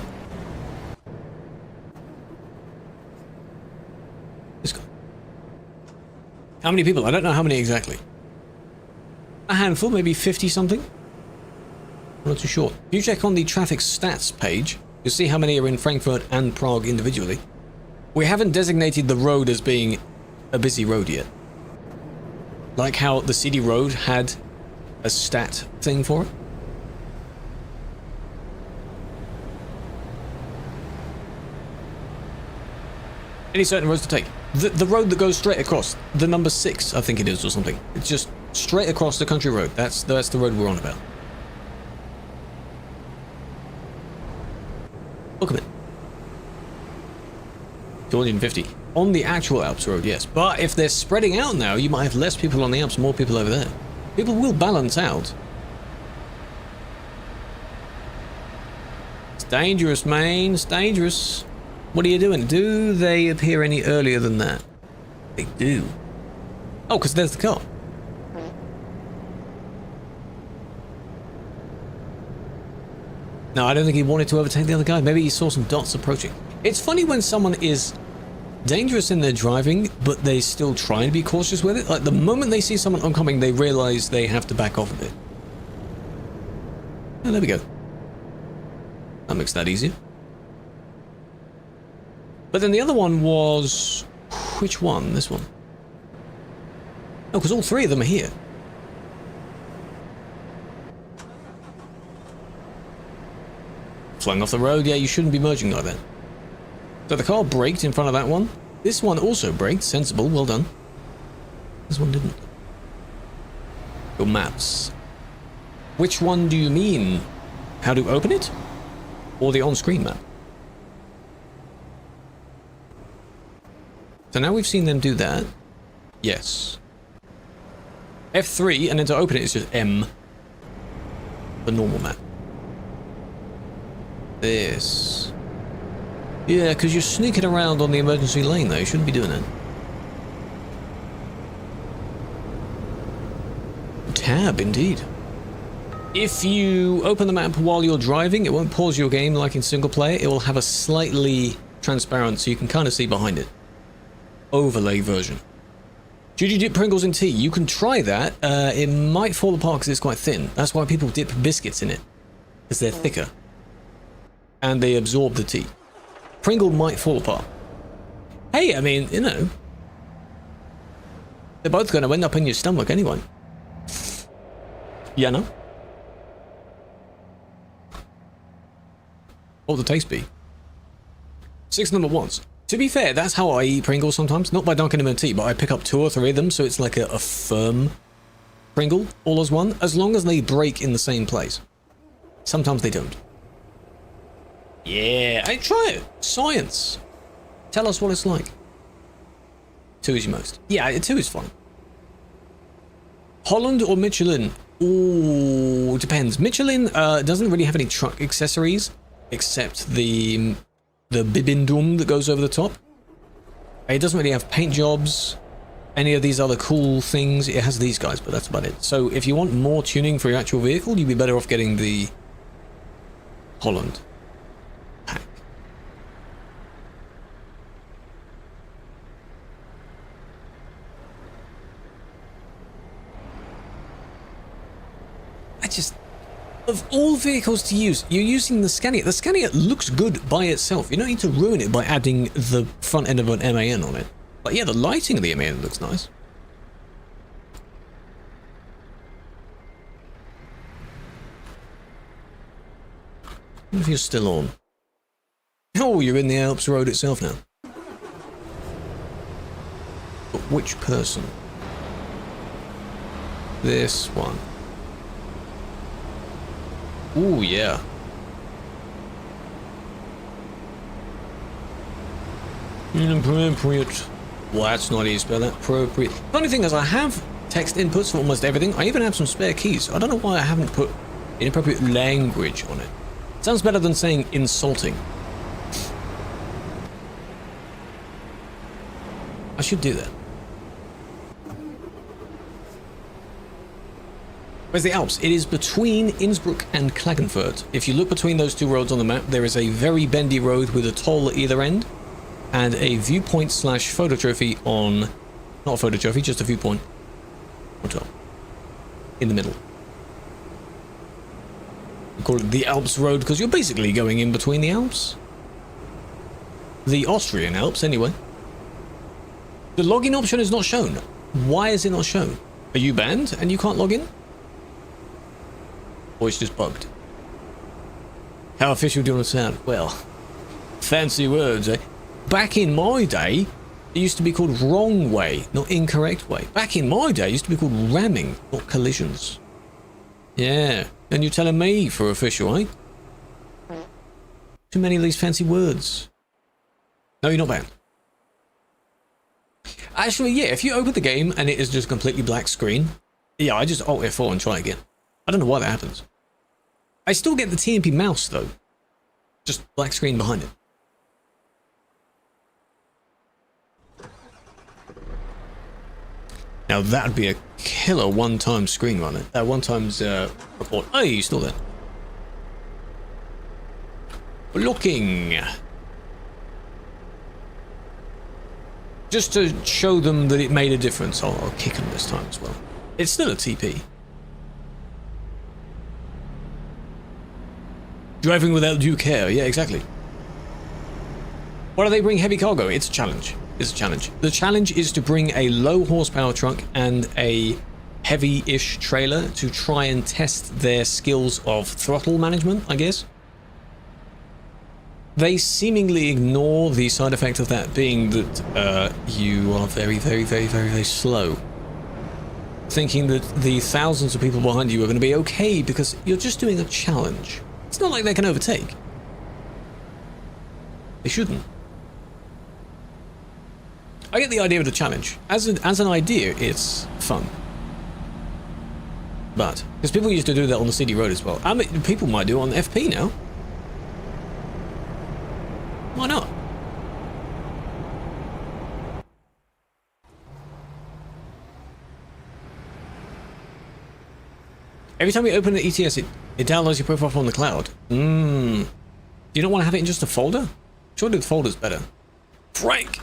This guy. How many people? I don't know how many exactly. A handful, maybe 50 something. I'm not too sure. If you check on the traffic stats page, you'll see how many are in Frankfurt and Prague individually. We haven't designated the road as being a busy road yet. Like how the CD road had a stat thing for it. Any certain roads to take? The road that goes straight across, the number 6, I think it is, or something. It's just straight across the country road. That's the road we're on about. Look at it. 250 on the actual Alps road, yes. But if they're spreading out now, you might have less people on the Alps, more people over there. People will balance out. It's dangerous, man. It's dangerous. What are you doing? Do they appear any earlier than that? They do. Oh, because there's the car. No, I don't think he wanted to overtake the other guy. Maybe he saw some dots approaching. It's funny when someone is dangerous in their driving, but they still try and be cautious with it. Like, the moment they see someone oncoming, they realize they have to back off a bit. Oh, there we go. That makes that easier. But then the other one was... Which one? This one. Oh, because all three of them are here. Flying off the road, yeah, you shouldn't be merging like that. So the car braked in front of that one. This one also braked, sensible, well done. This one didn't. Your maps. Which one do you mean? How to open it? Or the on-screen map? So now we've seen them do that. Yes. F3, and then to open it, it's just M. The normal map. This. Yeah, because you're sneaking around on the emergency lane, though. You shouldn't be doing that. Tab, indeed. If you open the map while you're driving, it won't pause your game like in single player. It will have a slightly transparent, so you can kind of see behind it. Overlay version. Should you dip Pringles in tea? You can try that. It might fall apart because it's quite thin. That's why people dip biscuits in it. Because they're thicker. And they absorb the tea. Pringle might fall apart. Hey, I mean, you know. They're both going to end up in your stomach anyway. Yeah, no? What would the taste be? 6 number ones. To be fair, that's how I eat Pringles sometimes. Not by dunking them in tea, but I pick up 2 or 3 of them, so it's like a firm Pringle, all as one, as long as they break in the same place. Sometimes they don't. Yeah, I try it. Science. Tell us what it's like. 2 is your most. Yeah, 2 is fine. Holland or Michelin? Ooh, depends. Michelin doesn't really have any truck accessories, except the bibendum that goes over the top. It doesn't really have paint jobs, any of these other cool things. It has these guys, but that's about it. So if you want more tuning for your actual vehicle, you'd be better off getting the Holland pack. Of all vehicles to use, you're using the Scania. The Scania looks good by itself. You don't need to ruin it by adding the front end of an MAN on it. But yeah, the lighting of the MAN looks nice. I wonder if you're still on. Oh, you're in the Alps Road itself now. But which person? This one. Ooh, yeah. Inappropriate. Well, that's not easy to spell that. Appropriate. Funny thing is, I have text inputs for almost everything. I even have some spare keys. I don't know why I haven't put inappropriate language on it. Sounds better than saying insulting. I should do that. Where's the Alps? It is between Innsbruck and Klagenfurt. If you look between those 2 roads on the map, there is a very bendy road with a toll at either end, and a viewpoint / photo trophy on... Not a photo trophy, just a viewpoint. On top. In the middle. We call it the Alps Road because you're basically going in between the Alps. The Austrian Alps, anyway. The login option is not shown. Why is it not shown? Are you banned and you can't log in? Or it's just bugged. How official do you want to sound? Well, fancy words, eh? Back in my day, it used to be called wrong way, not incorrect way. Back in my day, it used to be called ramming, not collisions. Yeah, and you're telling me for official, eh? Too many of these fancy words. No, you're not banned. Actually, yeah, if you open the game and it is just completely black screen, yeah, I just Alt F4 and try again. I don't know why that happens. I still get the TMP mouse, though. Just black screen behind it. Now that'd be a killer one-time screen runner. One-times report. Oh, you're still there. Looking. Just to show them that it made a difference, I'll kick them this time as well. It's still a TP. Driving without due care, yeah, exactly. Why do they bring heavy cargo? It's a challenge. It's a challenge. The challenge is to bring a low horsepower truck and a heavy-ish trailer to try and test their skills of throttle management, I guess. They seemingly ignore the side effect of that being that you are very, very, very, very, very slow. Thinking that the thousands of people behind you are going to be okay because you're just doing a challenge. It's not like they can overtake. They shouldn't. I get the idea of the challenge. As an idea, it's fun. But, because people used to do that on the CD road as well. I mean, people might do it on FP now. Why not? Every time you open the ETS, it downloads your profile from the cloud. Do you not want to have it in just a folder? Surely the folder's better. Frank!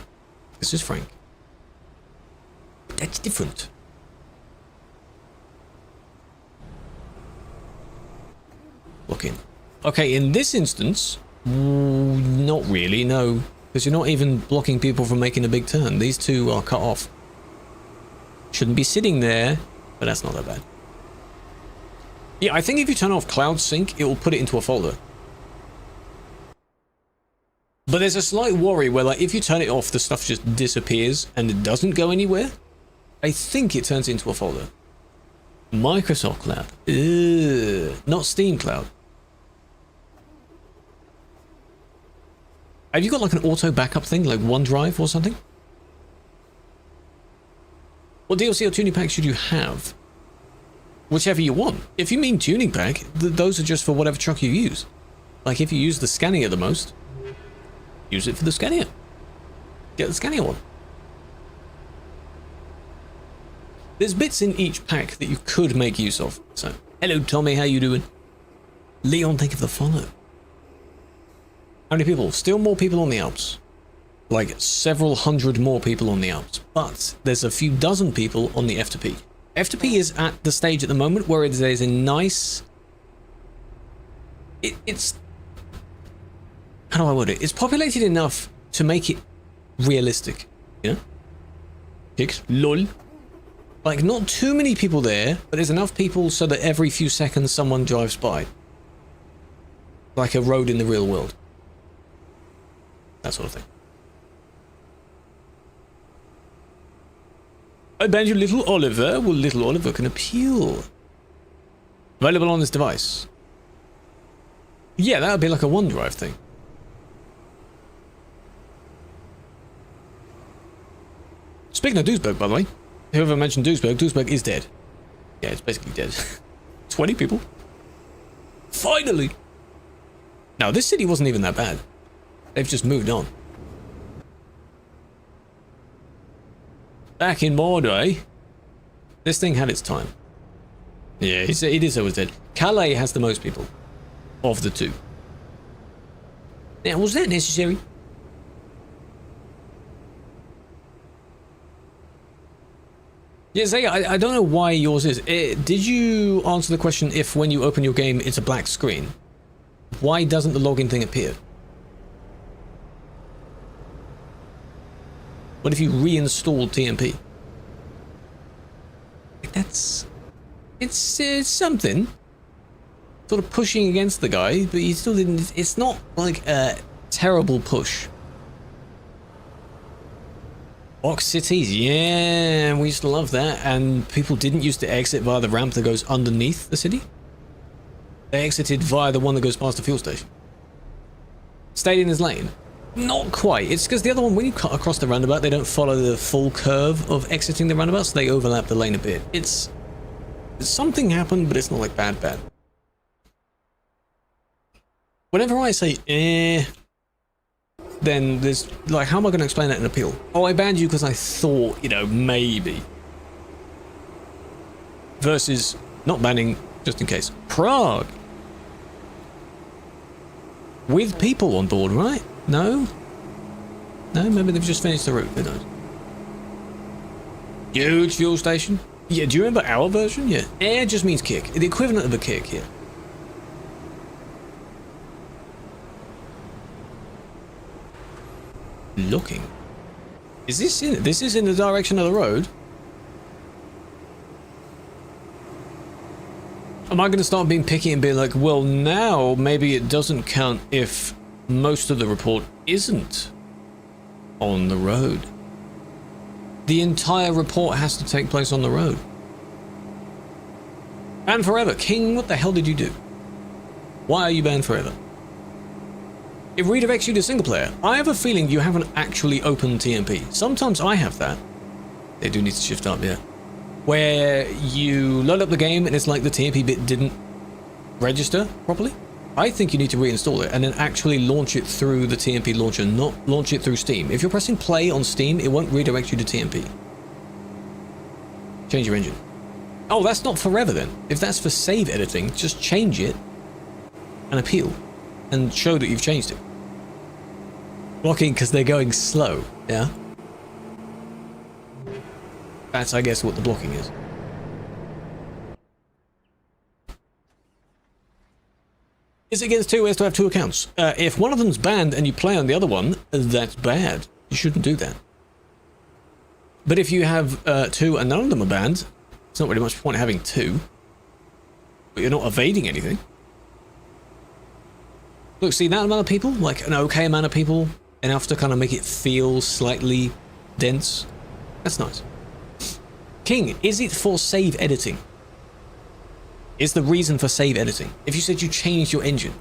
This is Frank. That's different. Look in. Okay, in this instance, not really, no. Because you're not even blocking people from making a big turn. These two are cut off. Shouldn't be sitting there, but that's not that bad. Yeah, I think if you turn off Cloud Sync, it will put it into a folder. But there's a slight worry where, like, if you turn it off, the stuff just disappears and it doesn't go anywhere. I think it turns into a folder. Microsoft Cloud. Ugh, not Steam Cloud. Have you got like an auto backup thing, like OneDrive or something? What DLC or tuning pack should you have? Whichever you want. If you mean tuning pack, those are just for whatever truck you use. Like if you use the Scania the most, use it for the Scania. Get the Scania one. There's bits in each pack that you could make use of. So, hello Tommy, how you doing? Leon, thank you for the follow. How many people? Still more people on the Alps. Like several hundred more people on the Alps. But there's a few dozen people on the F2P. F2P is at the stage at the moment where there's a nice... It's... How do I word it? It's populated enough to make it realistic. You know? Kicks. LOL. Like, not too many people there, but there's enough people so that every few seconds someone drives by. Like a road in the real world. That sort of thing. I banned you, Little Oliver. Well, Little Oliver can appeal. Available on this device. Yeah, that would be like a OneDrive thing. Speaking of Duisburg, by the way, whoever mentioned Duisburg is dead. Yeah, it's basically dead. 20 people. Finally! Now, this city wasn't even that bad. They've just moved on. Back in my day, this thing had its time. Yeah, it is always dead. Calais has the most people of the two. Now, was that necessary? Yeah, Zaya, I don't know why yours is. Did you answer the question if when you open your game it's a black screen? Why doesn't the login thing appear? What if you reinstalled TMP? That's... It's something. Sort of pushing against the guy, but he still didn't... It's not like a terrible push. Box cities, yeah, we used to love that, and people didn't used to exit via the ramp that goes underneath the city. They exited via the one that goes past the fuel station. Stayed in his lane. Not quite, it's because the other one, when you cut across the roundabout, they don't follow the full curve of exiting the roundabout, so they overlap the lane a bit. It's... Something happened, but it's not like bad. Whenever I say, then there's, like, how am I going to explain that in appeal? Oh, I banned you because I thought, you know, maybe. Versus not banning, just in case. Prague. With people on board, right? No? No, maybe they've just finished the route, who knows? Huge fuel station. Yeah, do you remember our version? Yeah. Air just means kick. The equivalent of a kick, yeah. Looking. Is this in? This is in the direction of the road. Am I going to start being picky and being like, well, now maybe it doesn't count if most of the report isn't on the road? The entire report has to take place on the road. Banned forever. King, what the hell did you do? Why are you banned forever? It redirects you to single player. I have a feeling you haven't actually opened TMP. Sometimes I have that. They do need to shift up, yeah. Where you load up the game and it's like the TMP bit didn't register properly. I think you need to reinstall it and then actually launch it through the TMP launcher, not launch it through Steam. If you're pressing play on Steam, it won't redirect you to TMP. Change your engine. Oh, that's not forever then. If that's for save editing, just change it and appeal and show that you've changed it. Blocking because they're going slow, yeah? That's, I guess, what the blocking is. Is it against two ways to have two accounts? If one of them's banned and you play on the other one, that's bad. You shouldn't do that. But if you have two and none of them are banned, it's not really much point having two. But you're not evading anything. Look, see that amount of people? Like an okay amount of people, enough to kind of make it feel slightly dense. That's nice. King, is it for save editing? Is the reason for save editing? If you said you changed your engine.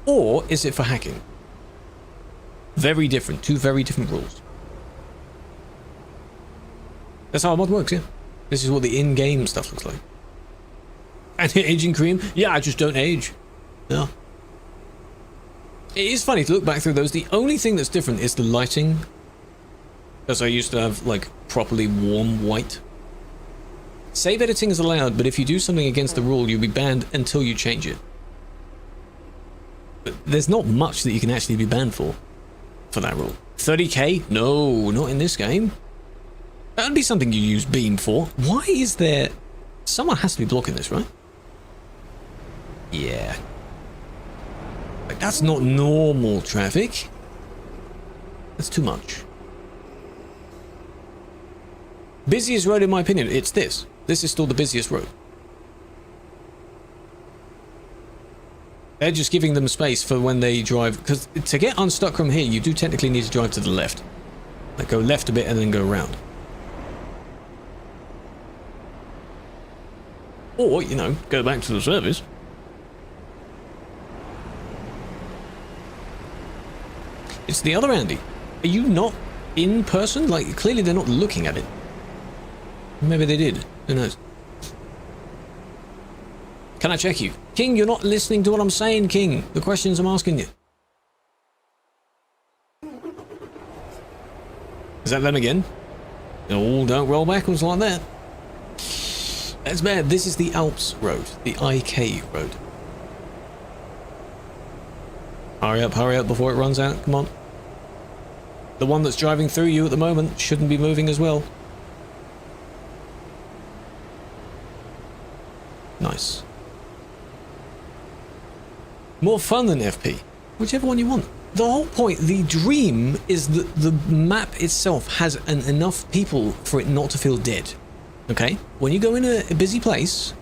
Or is it for hacking? Very different. Two very different rules. That's how a mod works, yeah. This is what the in-game stuff looks like. And aging cream? Yeah, I just don't age. No. It is funny to look back through those. The only thing that's different is the lighting. Because I used to have, like, properly warm white. Save editing is allowed, but if you do something against the rule, you'll be banned until you change it. But there's not much that you can actually be banned for that rule. 30k? No, not in this game. That'd be something you use Beam for. Why is there... Someone has to be blocking this, right? Yeah. Like, that's not normal traffic. That's too much. Busiest road in my opinion, it's this. This is still the busiest road. They're just giving them space for when they drive, because to get unstuck from here, you do technically need to drive to the left. Like go left a bit and then go around. Or, you know, go back to the service. It's the other Andy. Are you not in person? Like, clearly they're not looking at it. Maybe they did. Who knows? Can I check you? King, you're not listening to what I'm saying, King. The questions I'm asking you. Is that them again? Oh, don't roll backwards like that. That's bad. This is the Alps road. The IK road. Hurry up before it runs out. Come on. The one that's driving through you at the moment shouldn't be moving as well. Nice. More fun than FP. Whichever one you want. The whole point, the dream is that the map itself has enough people for it not to feel dead. Okay? When you go in a busy place,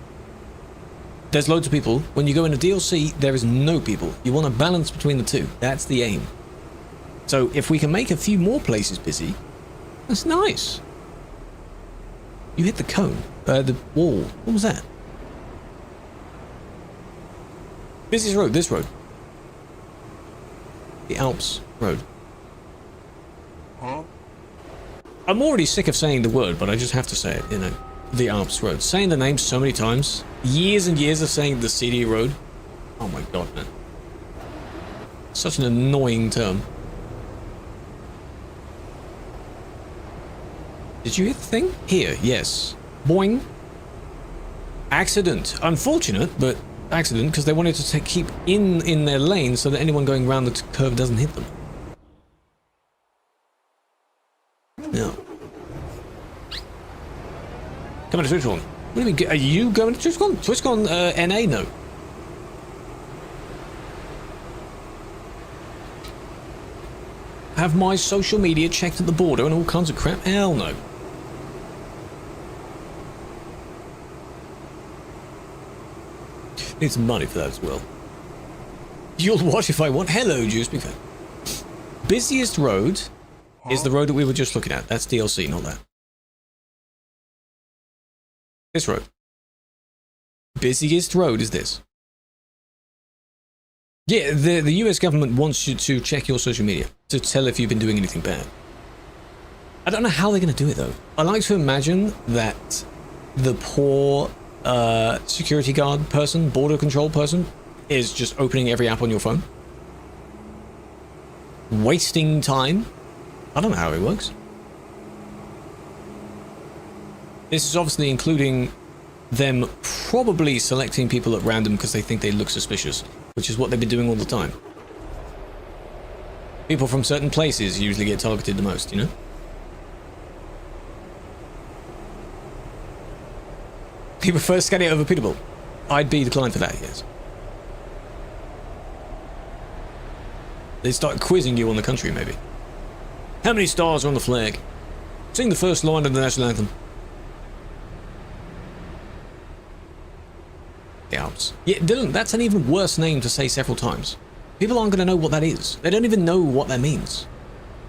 there's loads of people. When you go in a DLC, there is no people. You want a balance between the two. That's the aim. So if we can make a few more places busy, that's nice. You hit the cone. The wall. What was that? Busiest road, this road. The Alps road. Huh? I'm already sick of saying the word, but I just have to say it, you know. The Alps road. Saying the name so many times. Years and years of saying the CD road. Oh my god, man. Such an annoying term. Did you hit the thing? Here, yes. Boing. Accident. Unfortunate, but accident, because they wanted to keep in their lane so that anyone going around the curve doesn't hit them. No. Coming to TwitchCon. What do you mean? Are you going to TwitchCon? TwitchCon NA? No. Have my social media checked at the border and all kinds of crap? Hell no. Need some money for that as well. You'll watch if I want. Hello, Juice Big Fan. Busiest road is the road that we were just looking at. That's DLC, not that. This road. Busiest road is this. Yeah, the US government wants you to check your social media to tell if you've been doing anything bad. I don't know how they're going to do it, though. I like to imagine that the poor security guard person, border control person, is just opening every app on your phone. Wasting time. I don't know how it works. This is obviously including them probably selecting people at random because they think they look suspicious, which is what they've been doing all the time. People from certain places usually get targeted the most, you know? You prefer scanning over Peterbilt? I'd be the client for that, yes. They start quizzing you on the country, maybe. How many stars are on the flag? Sing the first line of the national anthem. The Alps. Yeah, Dylan, that's an even worse name to say several times. People aren't going to know what that is. They don't even know what that means.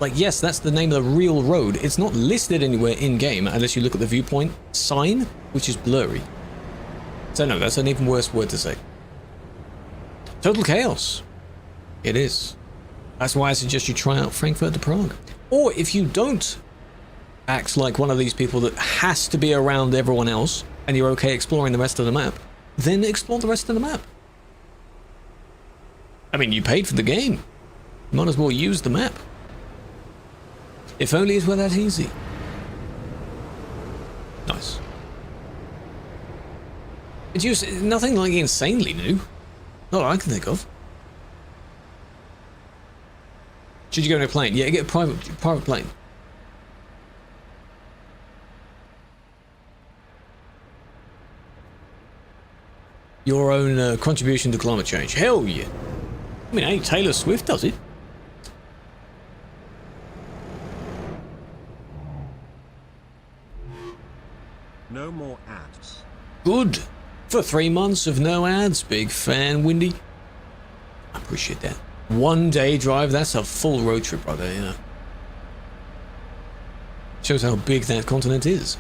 Like, yes, that's the name of the real road. It's not listed anywhere in-game unless you look at the viewpoint sign, which is blurry. So no, that's an even worse word to say. Total chaos. It is. That's why I suggest you try out Frankfurt to Prague. Or if you don't act like one of these people that has to be around everyone else, and you're okay exploring the rest of the map, then explore the rest of the map. I mean, you paid for the game. Might as well use the map. If only it were that easy. Nice. It's nothing like insanely new. Not that I can think of. Should you go in a plane? Yeah, get a private plane. Your own contribution to climate change. Hell yeah. I mean, hey, Taylor Swift does it. No more ads. Good. For 3 months of no ads. Big fan, Windy. I appreciate that. 1 day drive, that's a full road trip right there, you know. Shows how big that continent is.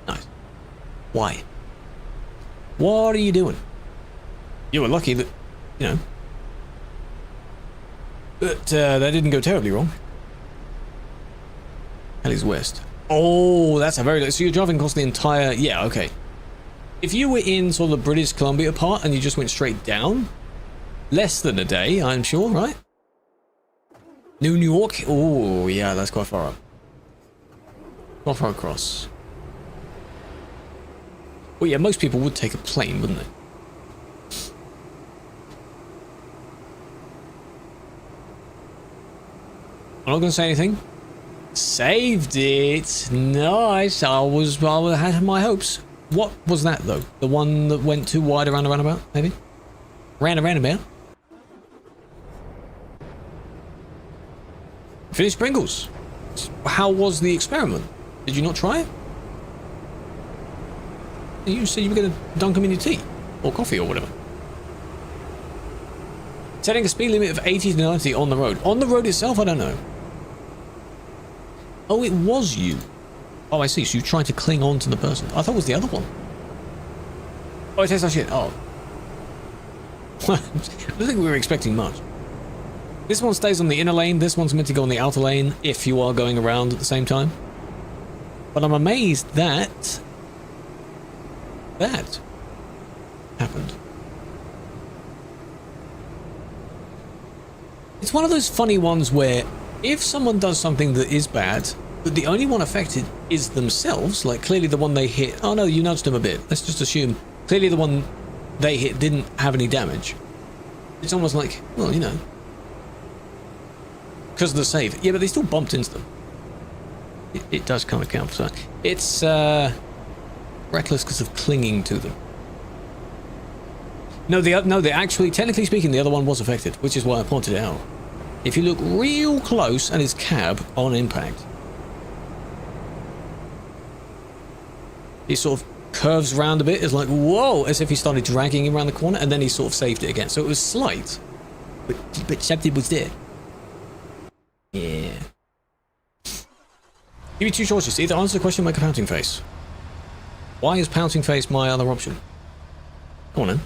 Nice. Why? What are you doing? You were lucky that, you know, that that didn't go terribly wrong. Halley's West. Oh, that's a very... So you're driving across the entire... Yeah, okay. If you were in sort of the British Columbia part and you just went straight down, less than a day, I'm sure, right? New York? Oh, yeah, that's quite far up. Quite far across. Well, yeah, most people would take a plane, wouldn't they? I'm not going to say anything. Saved it. Nice. I had my hopes. What was that, though? The one that went too wide around a roundabout, maybe? Ran a roundabout? Finished Pringles. How was the experiment? Did you not try it? You said you were going to dunk them in your tea. Or coffee or whatever. Setting a speed limit of 80 to 90 on the road. On the road itself, I don't know. Oh, it was you. Oh, I see. So you tried to cling on to the person. I thought it was the other one. Oh, it tastes like shit. Oh. I don't think we were expecting much. This one stays on the inner lane. This one's meant to go on the outer lane if you are going around at the same time. But I'm amazed that happened. It's one of those funny ones where if someone does something that is bad, but the only one affected is themselves, like clearly the one they hit, oh no, you nudged them a bit. Let's just assume clearly the one they hit didn't have any damage. It's almost like, well, you know, because of the save. Yeah, but they still bumped into them. It does kind of count for that. It's reckless because of clinging to them. No, actually, technically speaking, the other one was affected, which is why I pointed it out. If you look real close at his cab on impact, he sort of curves round a bit, is like, whoa, as if he started dragging him around the corner, and then he sort of saved it again. So it was slight, but something was there. Yeah. Give you two choices. Either answer the question or make a pouting face. Why is pouting face my other option? Come on then.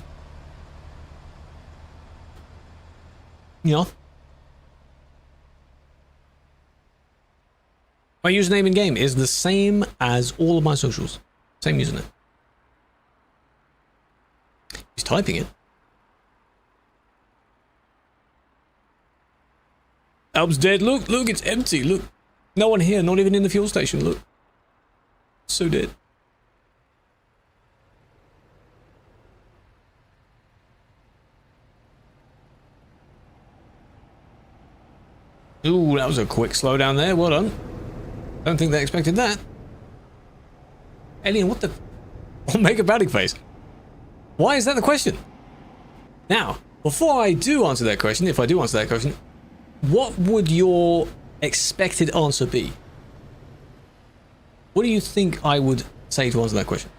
Yeah. My username in game is the same as all of my socials. Same username. He's typing it. Alb's dead. Look, look, it's empty. Look. No one here, not even in the fuel station. Look. So dead. Ooh, that was a quick slowdown there. Well done. Don't think they expected that. Alien, what the... Oh, make a batting face. Why is that the question? Now, before I do answer that question, if I do answer that question, what would your expected answer be? What do you think I would say to answer that question?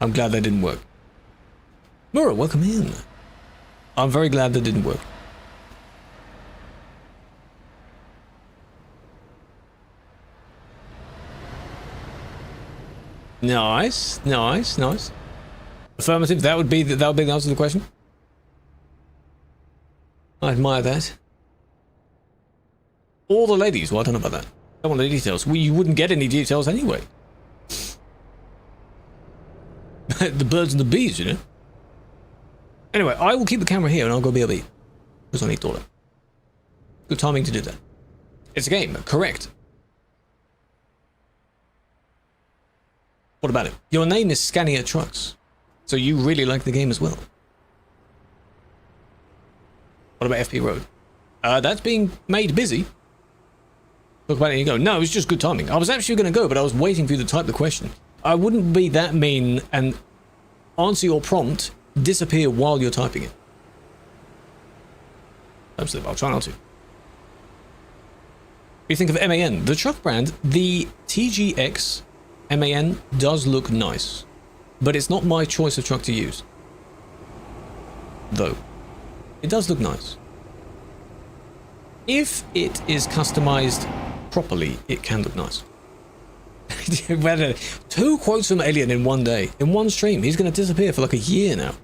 I'm glad that didn't work. Mura, welcome in. I'm very glad that didn't work. Nice, nice, nice. Affirmative. That would be the answer to the question. I admire that. All the ladies. Well, I don't know about that. I don't want the details. Well, you wouldn't get any details anyway. The birds and the bees, you know. Anyway, I will keep the camera here and I'll go BRB. Because I need toilet. Good timing to do that. It's a game, correct. What about it? Your name is Scania Trucks. So you really like the game as well. What about FP Road? That's being made busy. Talk about it and you go, no, it was just good timing. I was actually going to go, but I was waiting for you to type the question. I wouldn't be that mean and answer your prompt, disappear while you're typing it. Absolutely, I'll try not to. What do you think of MAN? The truck brand, the TGX MAN does look nice, but it's not my choice of truck to use. Though, it does look nice. If it is customized properly, it can look nice. 2 quotes from Alien in one day, in one stream. He's going to disappear for like a year now.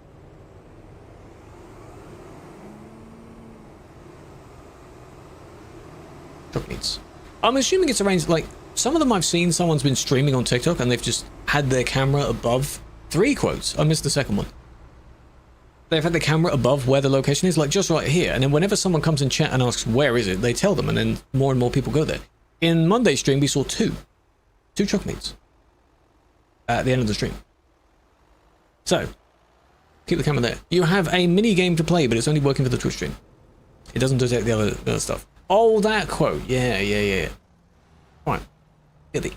Truck meets. I'm assuming it's arranged like some of them I've seen. Someone's been streaming on TikTok and they've just had their camera above 3 quotes. I missed the second one. They've had the camera above where the location is, like just right here. And then whenever someone comes in chat and asks where is it, they tell them, and then more and more people go there. In Monday's stream, we saw 2 truck meets at the end of the stream. So keep the camera there. You have a mini game to play, but it's only working for the Twitch stream. It doesn't detect the other stuff. Oh, that quote. Yeah. Right. Billy.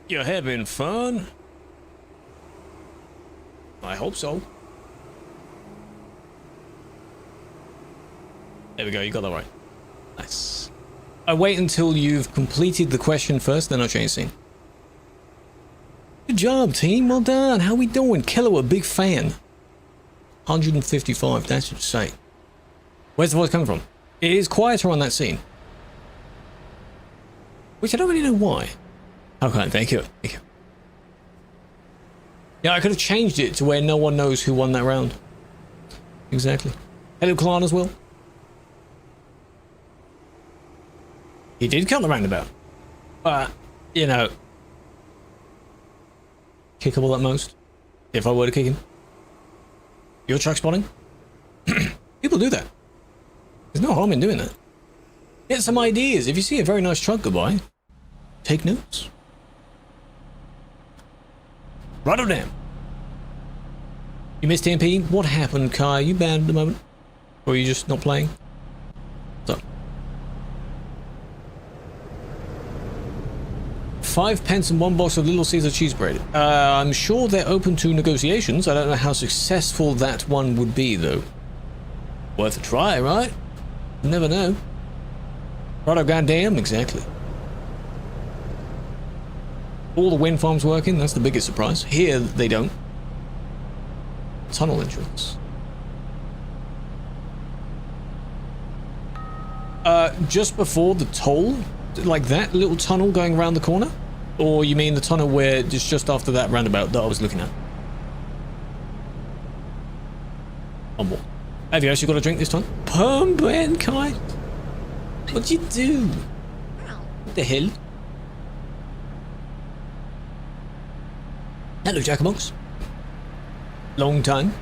You're having fun? I hope so. There we go, you got that right. Nice. I wait until you've completed the question first, then I'll change scene. Good job, team. Well done. How we doing? Killua, big fan. 155, that's insane. Where's the voice coming from? It is quieter on that scene. Which I don't really know why. Okay, thank you. Thank you. Yeah, I could have changed it to where no one knows who won that round. Exactly. Hello, Clan as well. He did cut the roundabout. You know, kickable at most. If I were to kick him. You're truck spotting? People do that. There's no harm in doing that. Get some ideas. If you see a very nice truck go by, take notes. Rotterdam. You missed TMP? What happened, Kai? You banned at the moment? Or are you just not playing? So. 5 pence and 1 box of Little Caesar cheese bread. I'm sure they're open to negotiations. I don't know how successful that one would be, though. Worth a try, right? You never know. Righto, goddamn, exactly. All the wind farms working, that's the biggest surprise. Here, they don't. Tunnel entrance. Just before the toll? Like that little tunnel going around the corner? Or you mean the tunnel where it's just after that roundabout that I was looking at? One more. Have you actually got a drink this time? Perm Ben Kai? What'd you do? What the hell? Hello, Jackabox. Long time.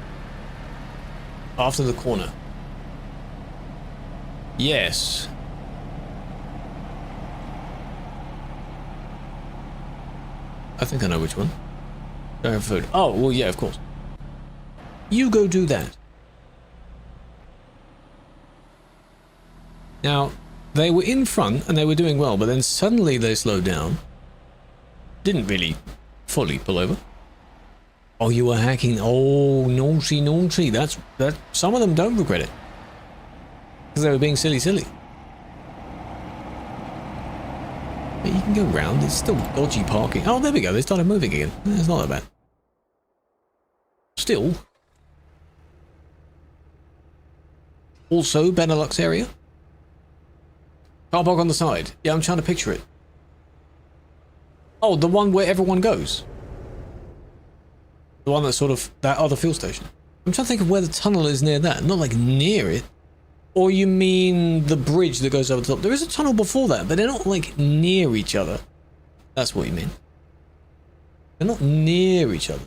After the corner. Yes. I think I know which one. Don't have food. Oh, well, yeah, of course. You go do that. Now, they were in front and they were doing well, but then suddenly they slowed down. Didn't really fully pull over. Oh, you were hacking. Oh, naughty, naughty. That. Some of them don't regret it. Because they were being silly. But you can go round. It's still dodgy parking. Oh, there we go. They started moving again. It's not that bad. Still. Also, Benelux area. Car park on the side. Yeah, I'm trying to picture it. Oh, the one where everyone goes. The one that's sort of that other fuel station. I'm trying to think of where the tunnel is near that. Not like near it. Or you mean the bridge that goes over the top? There is a tunnel before that, but they're not like near each other. That's what you mean. They're not near each other.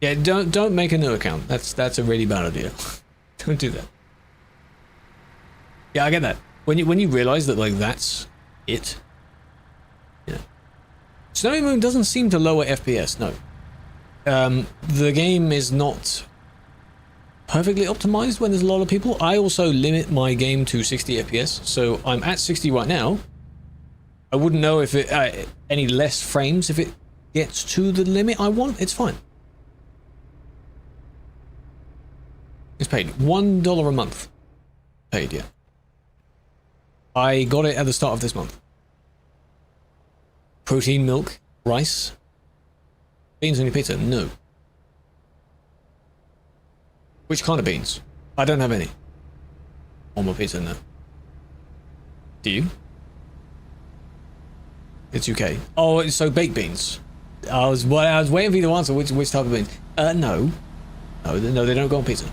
Yeah, don't make a new account. That's a really bad idea. Don't do that. Yeah, I get that. When you realize that like that's it. Yeah. Snowy Moon doesn't seem to lower FPS, no. The game is not perfectly optimized when there's a lot of people. I also limit my game to 60 FPS, so I'm at 60 right now. I wouldn't know if it any less frames if it gets to the limit I want. It's fine. It's paid $1 a month. Paid, yeah. I got it at the start of this month. Protein, milk, rice. Beans on your pizza? No. Which kind of beans? I don't have any. On my pizza, no. Do you? It's UK. Oh, so baked beans. I was waiting for you to answer which type of beans. No. No, they don't go on pizza.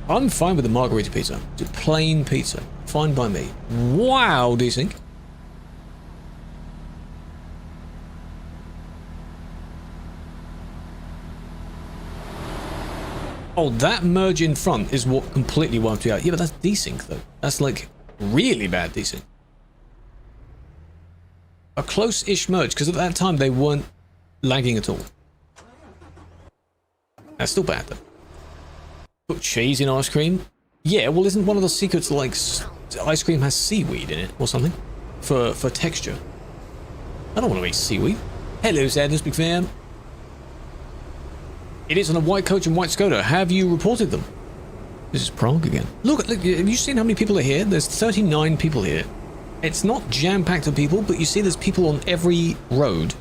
I'm fine with the margarita pizza. Just plain pizza. Fine by me. Wow, desync. Oh, that merge in front is what completely wiped you out. Yeah, but that's desync though. That's like really bad desync. A close-ish merge, because at that time they weren't lagging at all. That's still bad though. Put cheese in ice cream? Yeah, well isn't one of the secrets like ice cream has seaweed in it or something? For texture. I don't want to eat seaweed. Hello, Sadness, big fan. It is on a white coach and white Skoda. Have you reported them? This is Prague again. Look, have you seen how many people are here? There's 39 people here. It's not jam-packed with people, but you see there's people on every road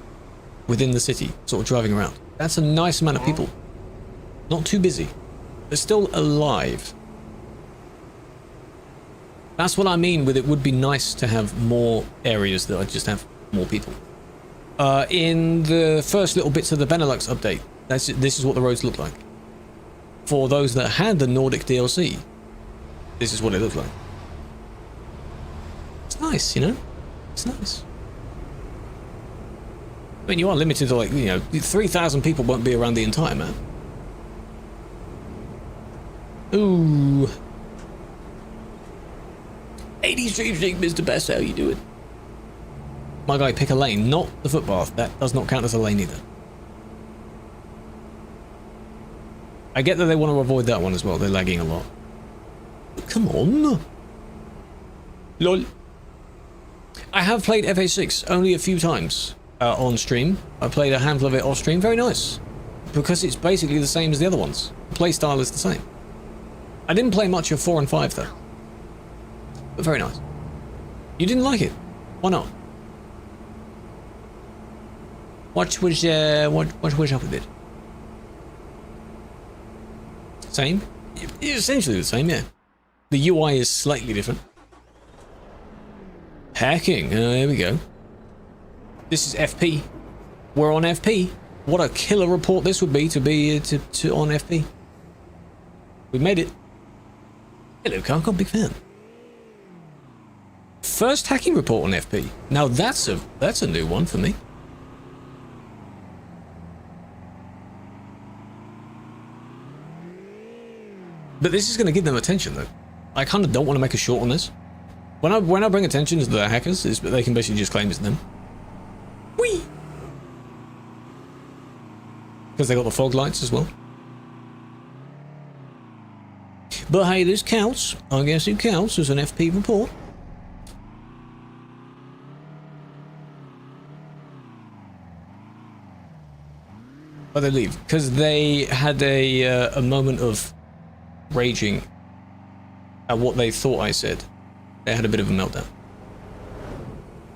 within the city, sort of driving around. That's a nice amount of people. Not too busy. They're still alive. That's what I mean with it would be nice to have more areas that I just have more people. In the first little bits of the Benelux update, this is what the roads look like. For those that had the Nordic DLC, this is what it looked like. It's nice, you know? It's nice. I mean, you are limited to, like, you know, 3,000 people won't be around the entire map. Ooh. 80 Street Street, Mr. Best, how you doing? My guy, pick a lane, not the footpath. That does not count as a lane either. I get that they want to avoid that one as well. They're lagging a lot. But come on. LOL. I have played FA6 only a few times on stream. I played a handful of it off stream. Very nice. Because it's basically the same as the other ones. The play style is the same. I didn't play much of 4 and 5 though. But very nice. You didn't like it? Why not? What was up with it? Same? Essentially the same, yeah. The UI is slightly different. Hacking, there we go. This is FP. We're on FP. What a killer report this would be to be on FP. We made it. Hello, Carl, big fan. First hacking report on FP. Now that's a new one for me. But this is going to give them attention, though. I kind of don't want to make a short on this. When I bring attention to the hackers, is they can basically just claim it's them. Whee! Because they got the fog lights as well. But hey, this counts. I guess it counts as an FP report. But they leave because they had a moment of raging at what they thought I said. They had a bit of a meltdown.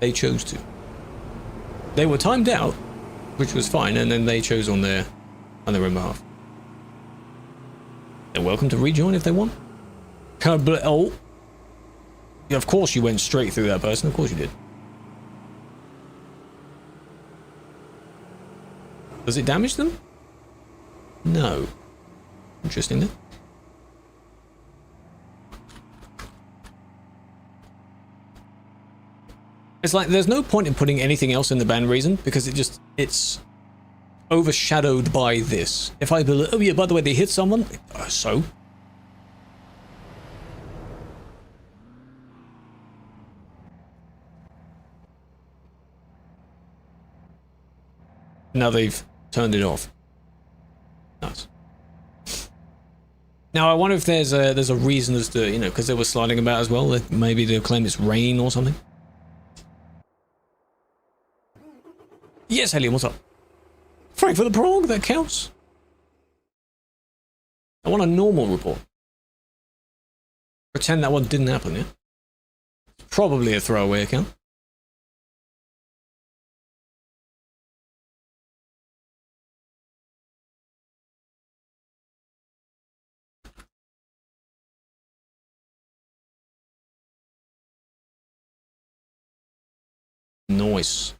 They chose to. They were timed out, which was fine, and then they chose on their own behalf. They're welcome to rejoin if they want. Oh, yeah, of course you went straight through that person. Of course you did. Does it damage them? No. Interesting then. It's like there's no point in putting anything else in the ban reason because it's overshadowed by this. If I believe, oh yeah, by the way, they hit someone, so. Now they've turned it off. Nice. Now I wonder if there's a reason as to, you know, because they were sliding about as well, that maybe they'll claim it's rain or something. Yes, Elliot, what's up? Frank for the prog, that counts. I want a normal report. Pretend that one didn't happen, yeah? Probably a throwaway account. Nice.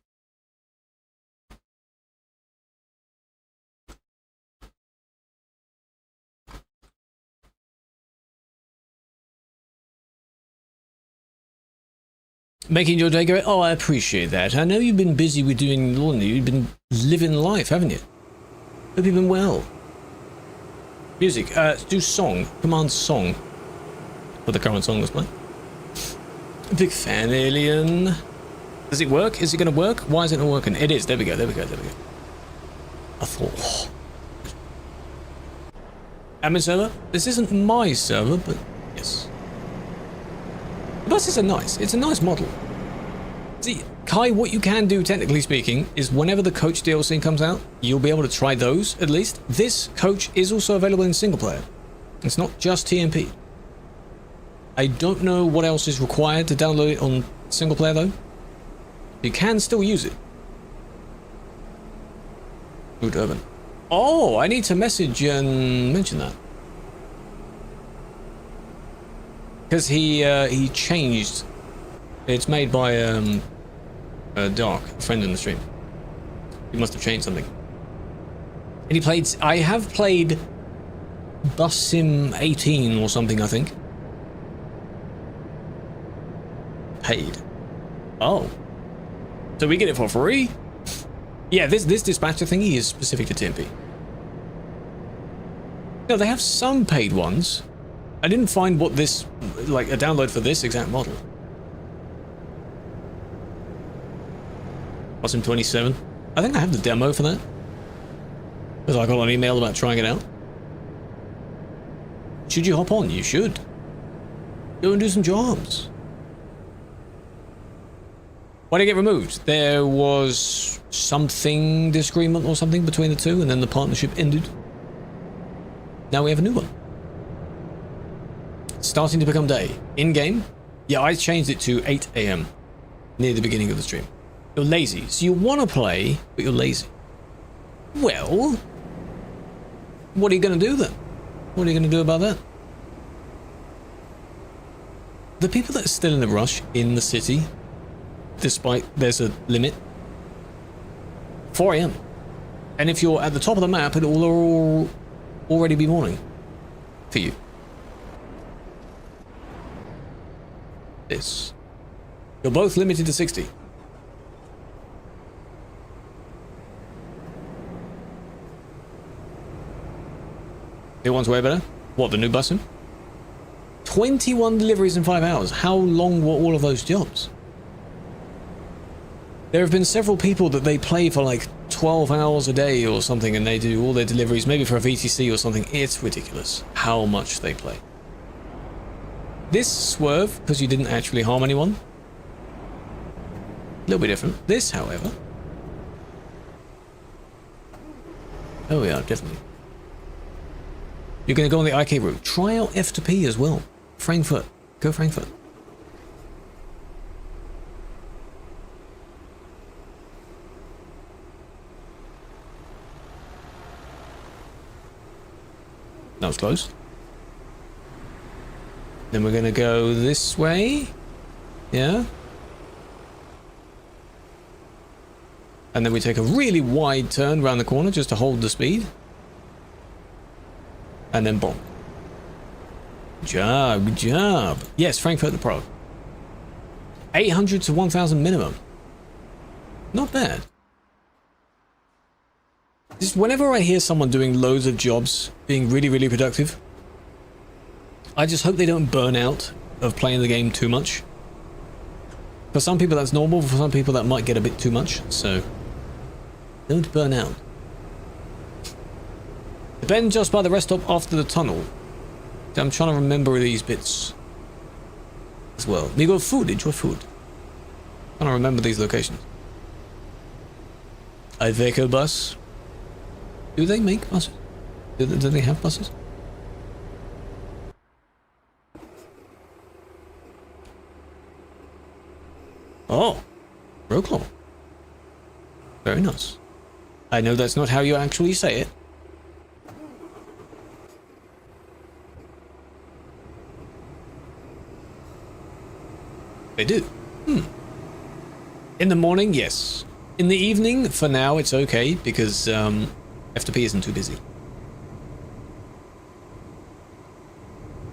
Making your day great. Oh, I appreciate that. I know you've been busy with doing laundry. You've been living life, haven't you? Hope you've been well. Music. Do song. Command song. For the current song let's play. Big fan, Alien. Does it work? Is it going to work? Why is it not working? It is. There we go. There we go. There we go. I thought. Oh. Admin server. This isn't my server, but yes. The buses are nice. It's a nice model. See, Kai, what you can do, technically speaking, is whenever the coach DLC comes out, you'll be able to try those, at least. This coach is also available in single player. It's not just TMP. I don't know what else is required to download it on single player, though. You can still use it. Good urban. Oh, I need to message and mention that. Because he changed. It's made by Dark, a friend in the stream. He must have changed something. And he played. I have played Bus Sim 18 or something, I think. Paid. Oh. So we get it for free? Yeah, this dispatcher thingy is specific to TMP. No, they have some paid ones. I didn't find what this, like a download for this exact model. Awesome 27. I think I have the demo for that. Because I got an email about trying it out. Should you hop on? You should. Go and do some jobs. Why did it get removed? There was something disagreement or something between the two, and then the partnership ended. Now we have a new one. Starting to become day. In-game? Yeah, I changed it to 8 AM. Near the beginning of the stream. You're lazy. So you want to play, but you're lazy. Well, what are you going to do then? What are you going to do about that? The people that are still in the rush in the city, despite there's a limit, 4 AM. And if you're at the top of the map, it will already be morning for you. This. You're both limited to 60. It one's way better. What, the new busing? 21 deliveries in 5 hours. How long were all of those jobs? There have been several people that they play for like 12 hours a day or something, and they do all their deliveries, maybe for a VTC or something. It's ridiculous how much they play. This swerve, because you didn't actually harm anyone. A little bit different. This, however. Oh yeah, definitely. You're going to go on the IK route. Try out F2P as well. Frankfurt. Go Frankfurt. That was close. Then we're going to go this way. Yeah. And then we take a really wide turn around the corner just to hold the speed. And then bonk. Good job, good job. Yes, Frankfurt the Pro. 800 to 1,000 minimum. Not bad. Just whenever I hear someone doing loads of jobs, being really, really productive, I just hope they don't burn out of playing the game too much. For some people that's normal, for some people that might get a bit too much, so don't burn out. Depend just by the rest stop after the tunnel. I'm trying to remember these bits as well. We got food. Enjoy food. I'm trying to remember these locations. Iveco bus. Do they make buses? Do they have buses? Oh, Roclaw. Very nice. I know that's not how you actually say it. They do. In the morning, yes. In the evening, for now, it's okay because F2P isn't too busy.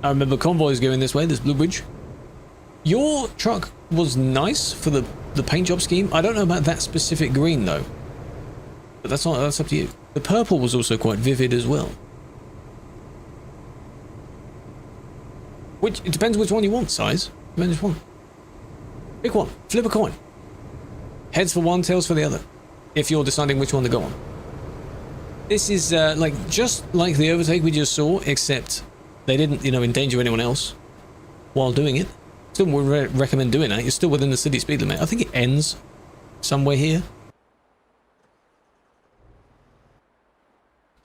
I remember convoys going this way, this blue bridge. Your truck was nice for the paint job scheme. I don't know about that specific green though. But that's up to you. The purple was also quite vivid as well. It depends which one you want, size. Depends which one. Pick one. Flip a coin. Heads for one, tails for the other. If you're deciding which one to go on. This is like just like the overtake we just saw, except they didn't, endanger anyone else while doing it. Still would recommend doing that. You're still within the city speed limit. I think it ends somewhere here.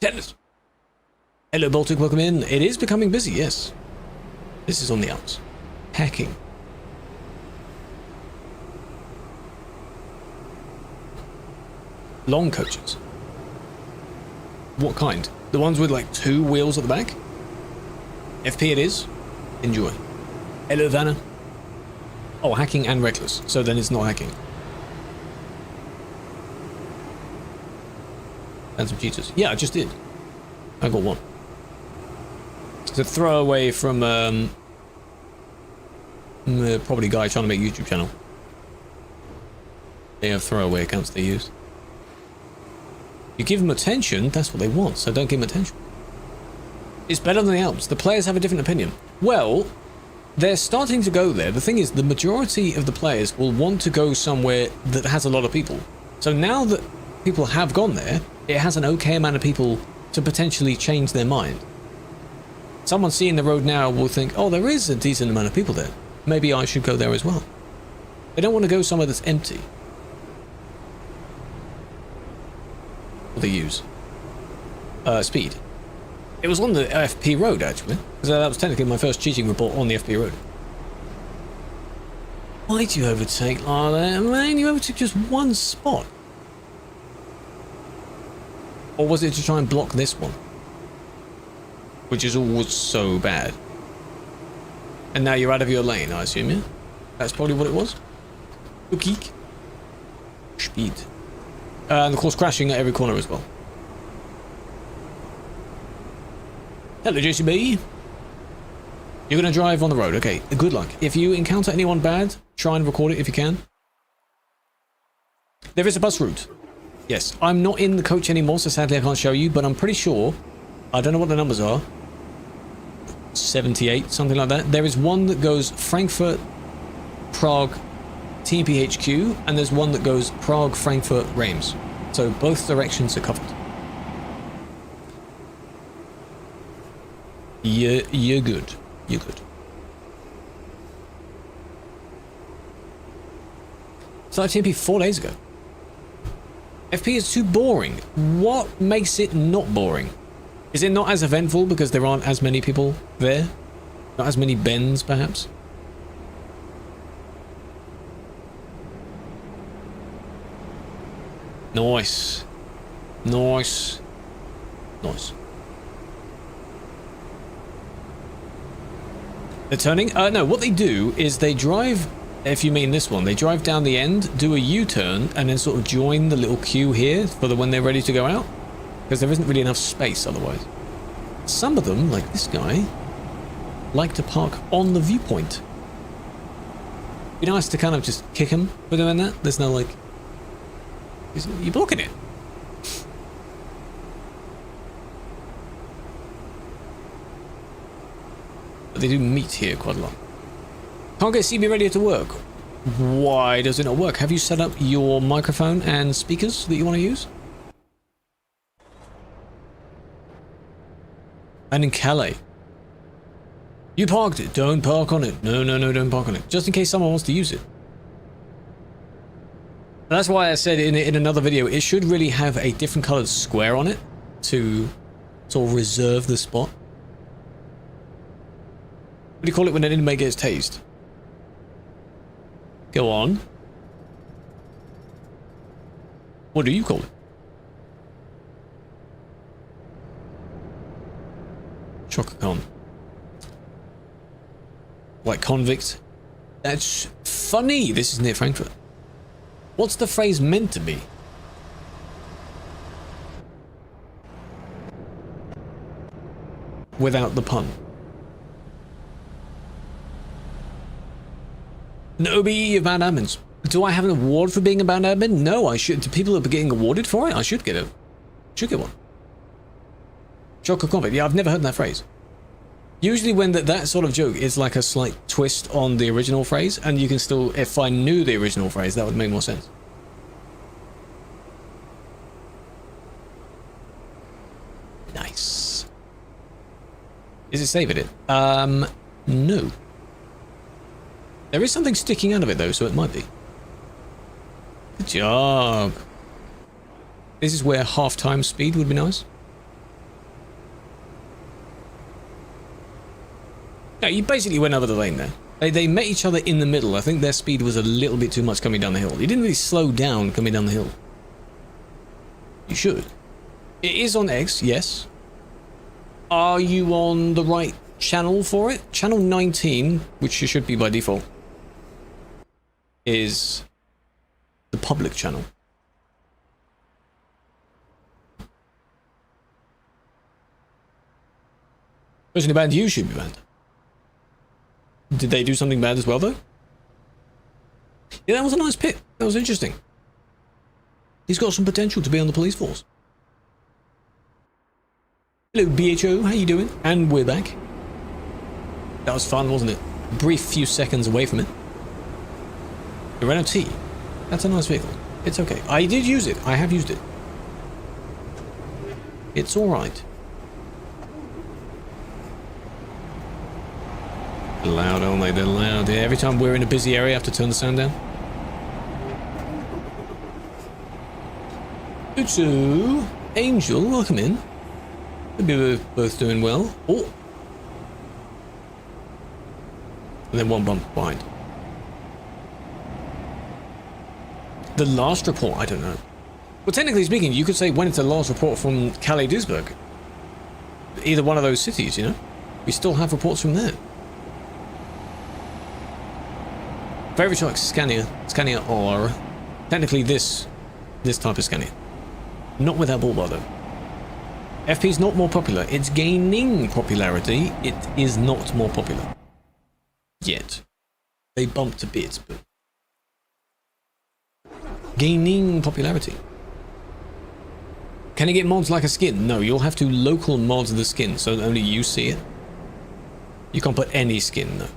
Tennis. Hello, Baltic. Welcome in. It is becoming busy, yes. This is on the Alps. Hacking. Long coaches. What kind? The ones with like 2 wheels at the back? FP it is. Enjoy. Hello, Vanna. Oh, hacking and reckless. So then it's not hacking. And some cheaters. Yeah, I just did. I got one. It's a throwaway from probably guy trying to make YouTube channel. They have throwaway accounts they use. You give them attention, that's what they want, so don't give them attention. It's better than the Alps. The players have a different opinion. Well, they're starting to go there. The thing is, the majority of the players will want to go somewhere that has a lot of people. So now that people have gone there, it has an okay amount of people to potentially change their mind. Someone seeing the road now will think, oh, there is a decent amount of people there. Maybe I should go there as well. They don't want to go somewhere that's empty. What they use? Speed. It was on the FP road, actually. Because that was technically my first cheating report on the FP road. Why do you overtake like that? Man, you overtook just one spot. Or was it to try and block this one? Which is always so bad. And now you're out of your lane, I assume, yeah? That's probably what it was. Okay. Speed. And of course crashing at every corner as well. Hello, JCB. You're going to drive on the road. Okay, good luck. If you encounter anyone bad, try and record it if you can. There is a bus route. Yes, I'm not in the coach anymore, so sadly I can't show you, but I'm pretty sure, I don't know what the numbers are, 78, something like that. There is one that goes Frankfurt, Prague, TPHQ, and there's one that goes Prague, Frankfurt, Reims. So both directions are covered. You're good. You're good. Started TMP 4 days ago. FP is too boring. What makes it not boring? Is it not as eventful because there aren't as many people there? Not as many bends, perhaps? Nice. Nice. Nice. They're turning? No, what they do is they drive, if you mean this one, they drive down the end, do a U-turn, and then sort of join the little queue here for when they're ready to go out. Because there isn't really enough space otherwise. Some of them, like this guy, like to park on the viewpoint. Be nice to kind of just kick him for doing that. There's no like... You're blocking it. But they do meet here quite a lot. Can't get CB ready to work. Why does it not work? Have you set up your microphone and speakers that you want to use? And in Calais. You parked it. Don't park on it. No, no, no, don't park on it. Just in case someone wants to use it. That's why I said in another video, it should really have a different colored square on it to sort of reserve the spot. What do you call it when an inmate gets tased? Go on. What do you call it? Trucker. Like convict. That's funny. This is near Frankfurt. What's the phrase meant to be? Without the pun. No BE of bad admins. Do I have an award for being a bad admin? No, I should. Do people are getting awarded for it? I should get it. Should get one. Shocker convict. Yeah, I've never heard that phrase. Usually when that sort of joke is like a slight twist on the original phrase, and you can still, if I knew the original phrase, that would make more sense. Nice. Is it saving it? No. There is something sticking out of it though, so it might be. Good job. This is where half-time speed would be nice. No, you basically went over the lane there. They met each other in the middle. I think their speed was a little bit too much coming down the hill. You didn't really slow down coming down the hill. You should. It is on X, yes. Are you on the right channel for it? Channel 19, which you should be by default, is the public channel. Person who banned you should be banned. Did they do something bad as well, though? Yeah, that was a nice pit. That was interesting. He's got some potential to be on the police force. Hello, BHO. How you doing? And we're back. That was fun, wasn't it? A brief few seconds away from it. The Renault T. That's a nice vehicle. It's okay. I did use it. I have used it. It's all right. They're loud, aren't they? They're loud. Yeah, every time we're in a busy area, I have to turn the sound down. Utsu, Angel, welcome in. Maybe we're both doing well. Oh! And then one bump behind. The last report? I don't know. Well, technically speaking, you could say when it's the last report from Calais Duisburg. Either one of those cities, you know? We still have reports from there. Very much like Scania R. Technically this type of Scania. Not without bull bar though. FP is not more popular. It's gaining popularity. It is not more popular. Yet. They bumped a bit, but... Gaining popularity. Can you get mods like a skin? No, you'll have to local mod the skin so that only you see it. You can't put any skin, though.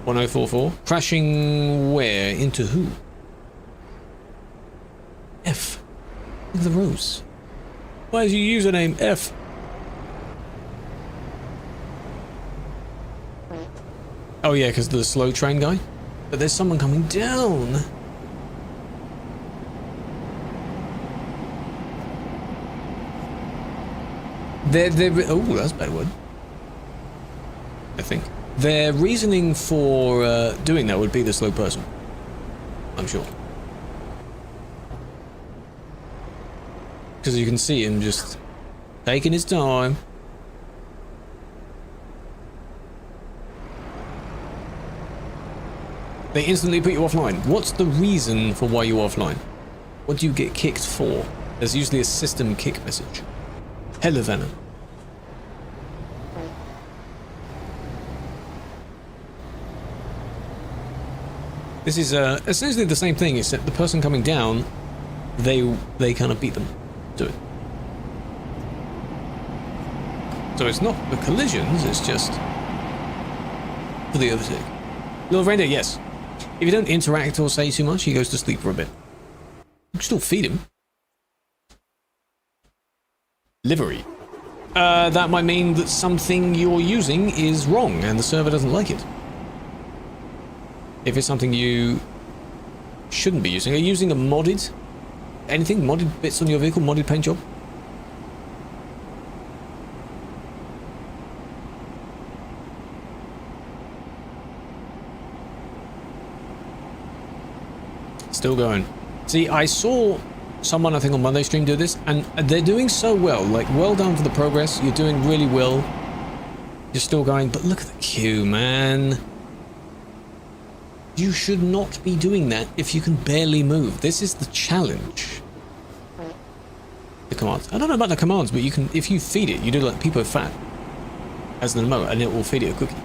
.1044. Crashing where? Into who? F. Look at the rose. Why is your username F? Oh yeah, because the slow train guy? But there's someone coming down. Oh, that's a bad word. I think. Their reasoning for doing that would be the slow person. I'm sure. Because you can see him just taking his time. They instantly put you offline. What's the reason for why you're offline? What do you get kicked for? There's usually a system kick message. Hello, Venom. This is essentially the same thing, except the person coming down, they kind of beat them to it. So it's not the collisions, it's just for the overtake. Little reindeer, yes. If you don't interact or say too much, he goes to sleep for a bit. You can still feed him. Livery. That might mean that something you're using is wrong and the server doesn't like it. If it's something you shouldn't be using. Are you using a modded... anything? Modded bits on your vehicle? Modded paint job? Still going. See, I saw someone, I think on Monday stream, do this, and they're doing so well. Like, well done for the progress. You're doing really well. You're still going, but look at the queue, man. You should not be doing that if you can barely move. This is the challenge. The commands. I don't know about the commands, but you can, if you feed it, you do like people are fat as an emote, and it will feed it a cookie.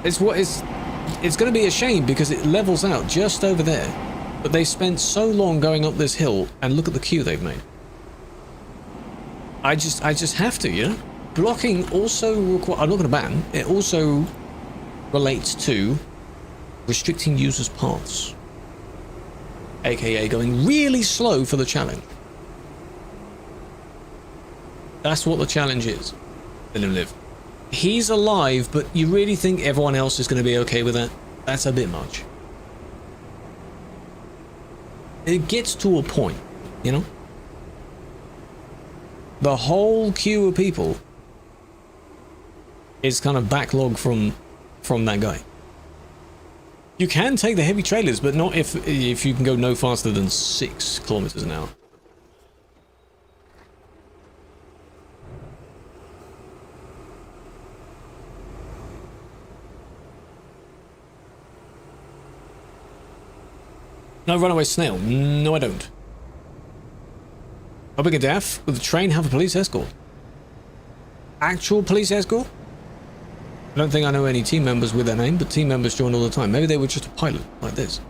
It's going to be a shame because it levels out just over there. But they spent so long going up this hill, and look at the queue they've made. I just have to, you know? Blocking also requires... I'm not going to ban. It also relates to restricting users' paths. AKA going really slow for the challenge. That's what the challenge is. Let him live. He's alive, but you really think everyone else is going to be okay with that? That's a bit much. It gets to a point, you know? The whole queue of people is kind of backlog from that guy. You can take the heavy trailers, but not if you can go no faster than 6 kilometers an hour. No runaway snail. No, I don't. How big a daff? With the train, have a police escort. Actual police escort? I don't think I know any team members with that name, but team members join all the time. Maybe they were just a pilot, like this.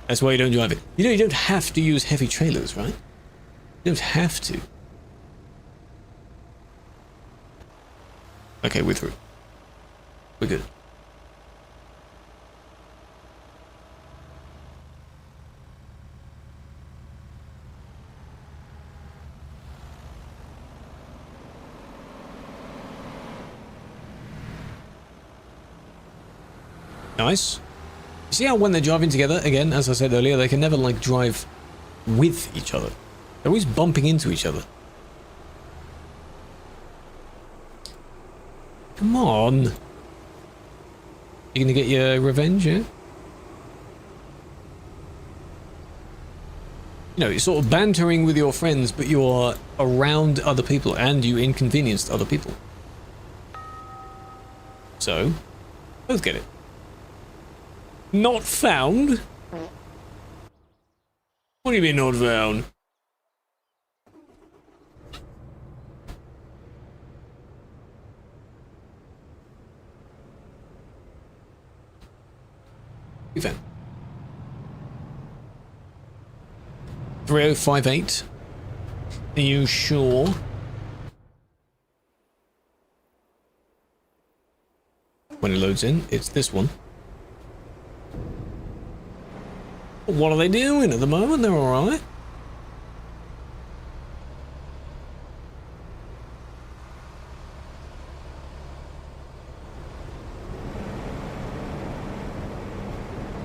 That's why you don't drive it. You know, you don't have to use heavy trailers, right? You don't have to. Okay, we're through. We're good. Nice. You see how when they're driving together, again, as I said earlier, they can never, like, drive with each other. They're always bumping into each other. Come on. You gonna get your revenge, yeah? You know, you're sort of bantering with your friends, but you're around other people, and you inconvenienced other people. So, both get it. Not found? What do you mean not found? You found 3058. Are you sure? When it loads in, it's this one. What are they doing at the moment? They're alright.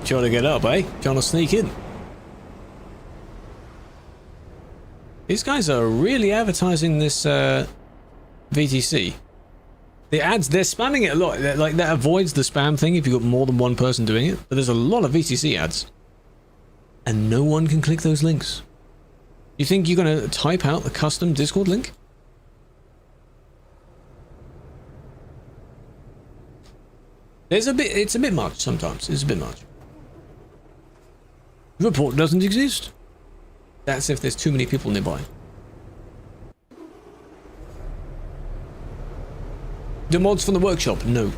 Trying to get up, eh? Trying to sneak in. These guys are really advertising this VTC. The ads, they're spamming it a lot. Like, that avoids the spam thing if you've got more than one person doing it. But there's a lot of VTC ads. And no one can click those links. You think you're going to type out the custom Discord link? It's a bit much sometimes. It's a bit much. Report doesn't exist. That's if there's too many people nearby. The mods from the workshop? No.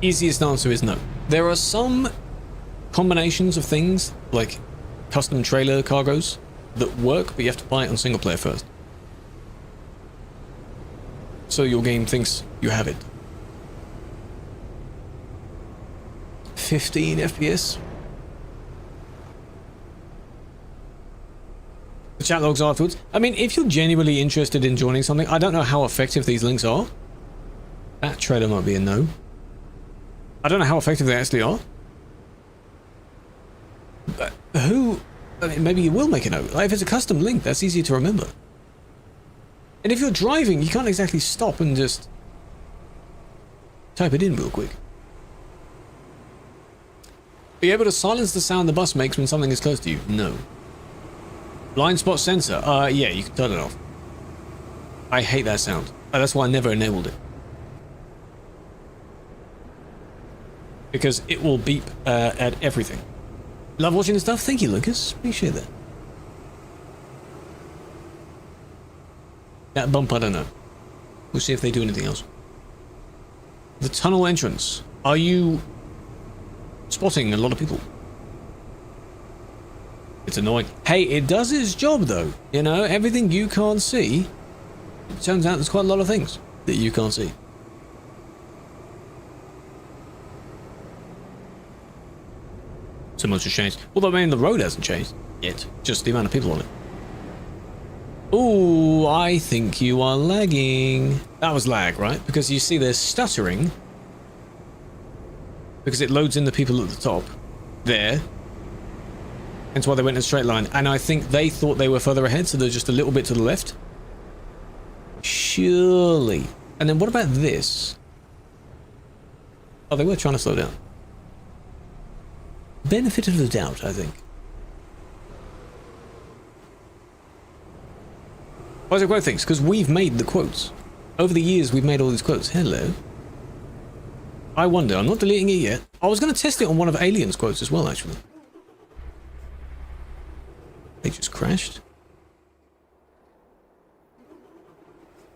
Easiest answer is no. There are some combinations of things, like custom trailer cargoes, that work, but you have to buy it on single player first. So your game thinks you have it. 15 FPS. The chat logs afterwards. I mean, if you're genuinely interested in joining something, I don't know how effective these links are. That trailer might be a no. I don't know how effective they actually are. But who... I mean, maybe you will make a note. Like, if it's a custom link, that's easy to remember. And if you're driving, you can't exactly stop and just type it in real quick. Are you able to silence the sound the bus makes when something is close to you? No. Blind spot sensor? Yeah, you can turn it off. I hate that sound. That's why I never enabled it. Because it will beep at everything. Love watching the stuff. Thank you, Lucas. Appreciate that. That bump, I don't know. We'll see if they do anything else. The tunnel entrance. Are you spotting a lot of people? It's annoying. Hey, it does its job though. You know, everything you can't see, it turns out there's quite a lot of things that you can't see. So much has changed. Although, I mean, the road hasn't changed yet. Just the amount of people on it. Ooh, I think you are lagging. That was lag, right? Because you see they're stuttering. Because it loads in the people at the top. There. Hence why they went in a straight line. And I think they thought they were further ahead, so they're just a little bit to the left. Surely. And then what about this? Oh, they were trying to slow down. Benefit of the doubt, I think. Why is it quote things? Because we've made the quotes. Over the years, we've made all these quotes. Hello. I wonder. I'm not deleting it yet. I was going to test it on one of Alien's quotes as well, actually. They just crashed.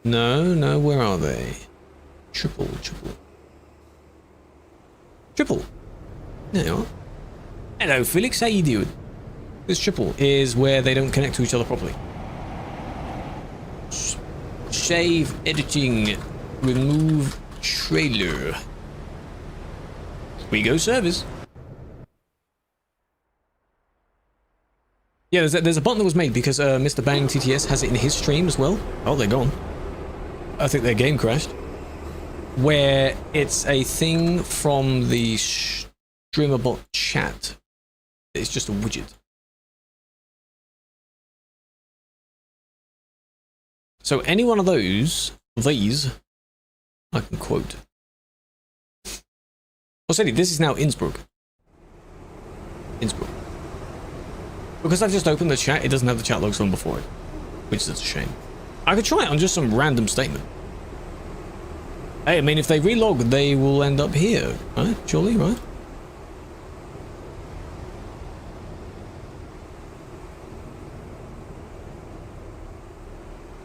No, where are they? Triple. There you are. Hello, Felix, how you doing? This triple is where they don't connect to each other properly. Save editing. Remove trailer. We go service. Yeah, there's a button that was made because Mr. Bang TTS has it in his stream as well. Oh, they're gone. I think their game crashed. Where it's a thing from the StreamerBot chat. It's just a widget. So any one of these, I can quote. Oh, sorry, this is now Innsbruck. Because I've just opened the chat, it doesn't have the chat logs on before it. Which is a shame. I could try it on just some random statement. Hey, I mean, if they relog, they will end up here, right? Surely, right?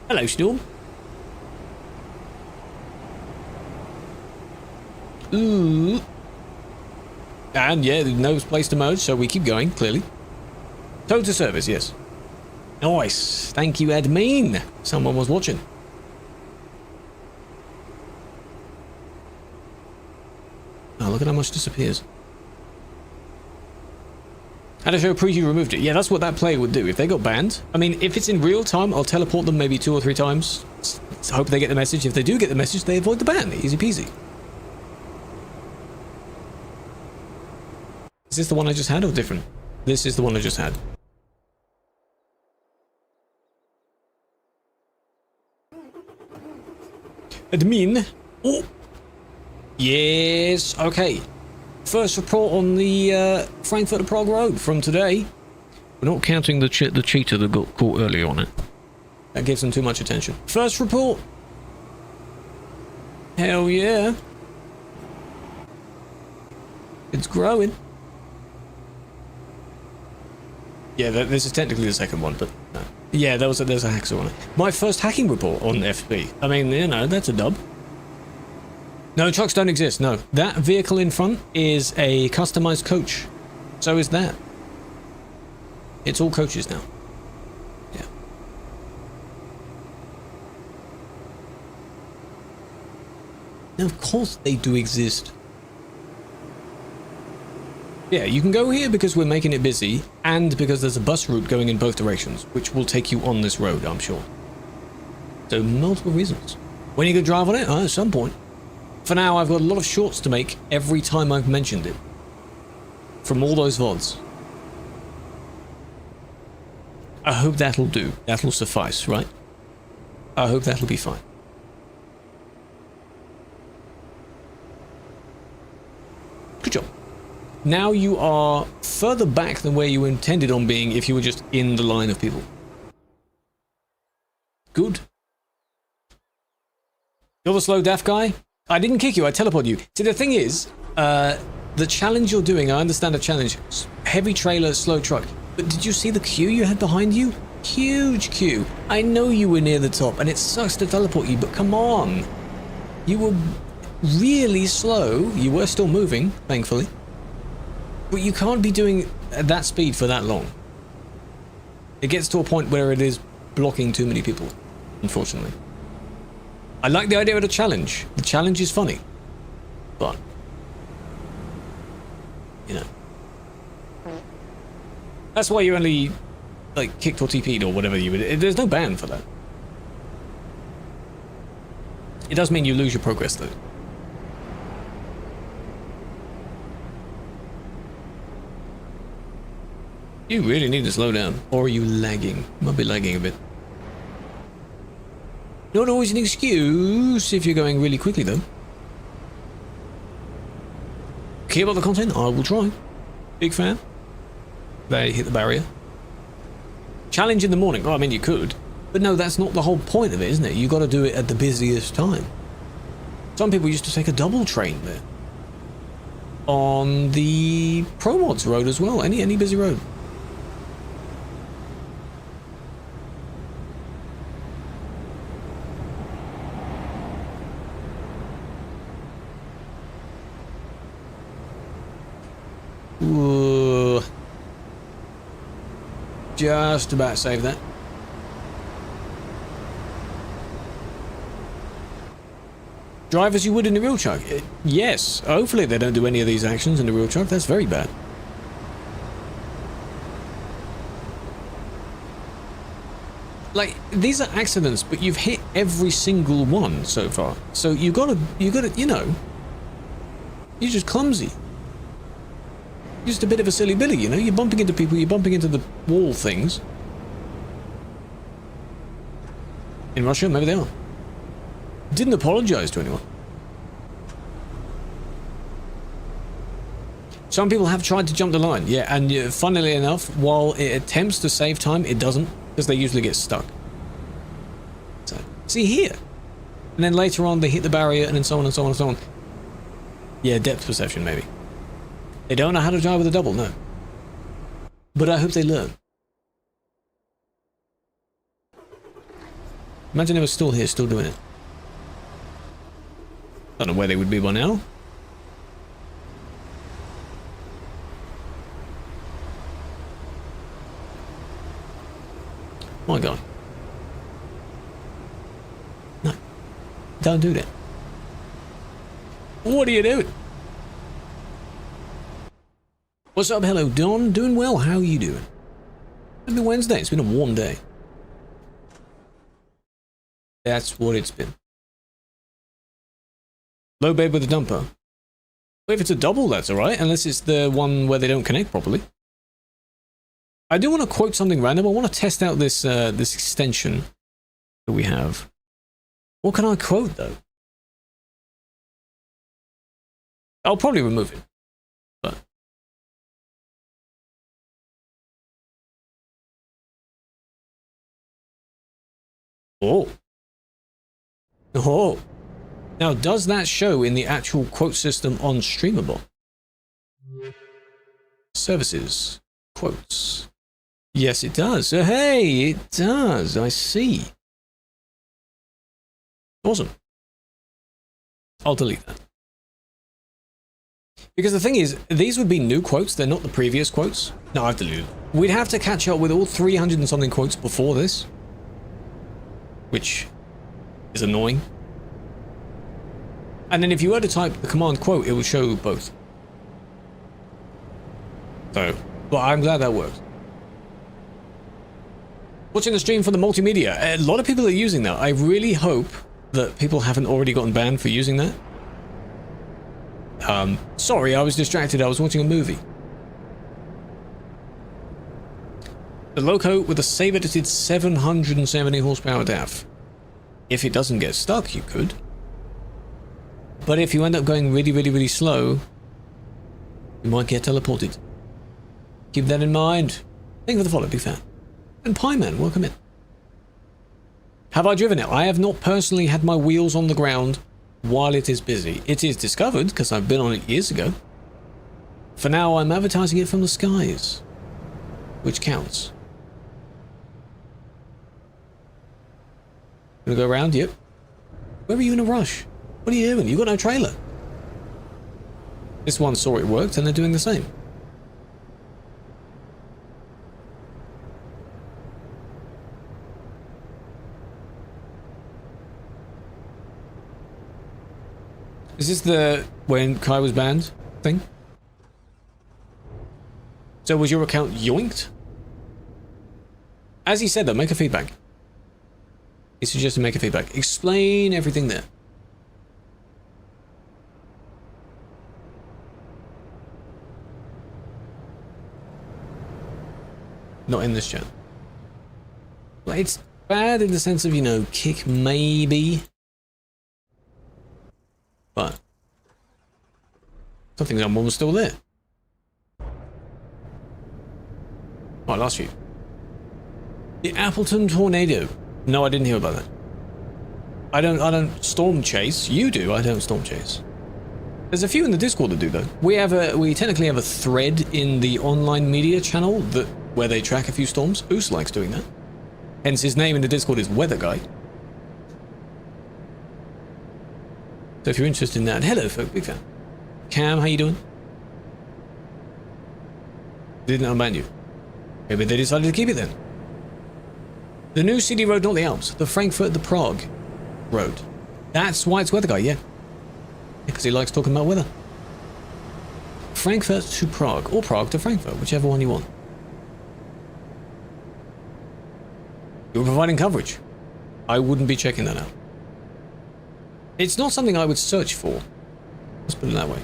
Hello, Storm. Ooh. And yeah, there's no place to merge, so we keep going, clearly. Total service, yes. Nice. Thank you, admin. Someone was watching. Oh, look at how much disappears. Had to show preview removed it. Yeah, that's what that player would do if they got banned. I mean, if it's in real time, I'll teleport them maybe 2 or 3 times. Hope they get the message. If they do get the message, they avoid the ban. Easy peasy. Is this the one I just had or different? This is the one I just had. Admin. Oh. Yes. Okay. First report on the Frankfurt to Prague road from today. We're not counting the cheater that got caught earlier on it. That gives them too much attention. First report. Hell yeah. It's growing. Yeah, this is technically the second one, but no. Yeah, there's a hacker on it. My first hacking report on FB. I mean, you know, that's a dub. No, trucks don't exist, no. That vehicle in front is a customized coach. So is that. It's all coaches now. Yeah. Now, of course they do exist. Yeah, you can go here because we're making it busy, and because there's a bus route going in both directions, which will take you on this road, I'm sure. So, multiple reasons. When are you going to drive on it? At some point. For now, I've got a lot of shorts to make every time I've mentioned it. From all those VODs. I hope that'll do. That'll suffice, right? I hope that'll be fine. Good job. Now you are further back than where you intended on being if you were just in the line of people. Good. You're the slow deaf guy? I didn't kick you, I teleported you. See, the thing is, the challenge you're doing, I understand the challenge. Heavy trailer, slow truck. But did you see the queue you had behind you? Huge queue. I know you were near the top, and it sucks to teleport you, but come on. You were really slow. You were still moving, thankfully. But you can't be doing at that speed for that long. It gets to a point where it is blocking too many people, unfortunately. I like the idea of the challenge. The challenge is funny. But, you know. That's why you only, like, kicked or TP'd or whatever you would. There's no ban for that. It does mean you lose your progress, though. You really need to slow down. Or are you lagging? You might be lagging a bit. Not always an excuse if you're going really quickly, though. Care about the content? I will try. Big fan. They hit the barrier. Challenge in the morning. Oh, I mean, you could. But no, that's not the whole point of it, isn't it? You got to do it at the busiest time. Some people used to take a double train there. On the Pro Mods road as well. Any busy road. Ooh. Just about saved that. Drive as you would in the real truck. Yes, hopefully they don't do any of these actions in the real truck. That's very bad. Like, these are accidents, but you've hit every single one so far. So you gotta, you know, you're just clumsy. Just a bit of a silly billy, you know? You're bumping into people, you're bumping into the wall things. In Russia, maybe they are. Didn't apologize to anyone. Some people have tried to jump the line, yeah, and funnily enough, while it attempts to save time, it doesn't, because they usually get stuck. So, see here. And then later on, they hit the barrier, and then so on and so on and so on. Yeah, depth perception, maybe. They don't know how to drive with a double, no. But I hope they learn. Imagine they were still here, still doing it. Don't know where they would be by now. My God. No. Don't do that. What are you doing? What's up? Hello, Don. Doing well. How are you doing? Happy Wednesday. It's been a warm day. That's what it's been. Low bed with a dumper. Well, if it's a double, that's alright. Unless it's the one where they don't connect properly. I do want to quote something random. I want to test out this this extension that we have. What can I quote, though? I'll probably remove it. But... Oh. Oh. Now, does that show in the actual quote system on Streamable? Services. Quotes. Yes, it does. Hey, it does. I see. Awesome. I'll delete that. Because the thing is, these would be new quotes. They're not the previous quotes. No, I've deleted them. We'd have to catch up with all 300 and something quotes before this. Which is annoying. And then if you were to type the command quote, it will show both. So, well, I'm glad that worked. Watching the stream for the multimedia. A lot of people are using that. I really hope that people haven't already gotten banned for using that. Sorry, I was distracted. I was watching a movie. The Loco with a save-edited 770 horsepower DAF. If it doesn't get stuck, you could. But if you end up going really, really, really slow, you might get teleported. Keep that in mind. Thank you for the follow, big fan. And Pieman, welcome in. Have I driven it? I have not personally had my wheels on the ground while it is busy. It is discovered, because I've been on it years ago. For now, I'm advertising it from the skies. Which counts. Gonna go around? Yep. Where are you in a rush? What are you doing? You got no trailer. This one saw it worked and they're doing the same. Is this the when Kai was banned thing? So was your account yoinked? As he said though, make a feedback. He suggested make a feedback. Explain everything there. Not in this chat. Well, it's bad in the sense of, you know, kick maybe. But something someone was still there. Oh, last few. The Appleton tornado. No, I didn't hear about that. I don't storm chase. You do. I don't storm chase. There's a few in the Discord that do though. We technically have a thread in the online media channel where they track a few storms. Oos likes doing that. Hence his name in the Discord is Weather Guy. So if you're interested in that, hello folk, big fan. Cam, how you doing? Didn't unban you. Maybe they decided to keep it then. The new CD road, not the Alps. The Frankfurt, the Prague road. That's why it's Weather Guy, yeah. Because he likes talking about weather. Frankfurt to Prague, or Prague to Frankfurt, whichever one you want. You're providing coverage. I wouldn't be checking that out. It's not something I would search for. Let's put it that way.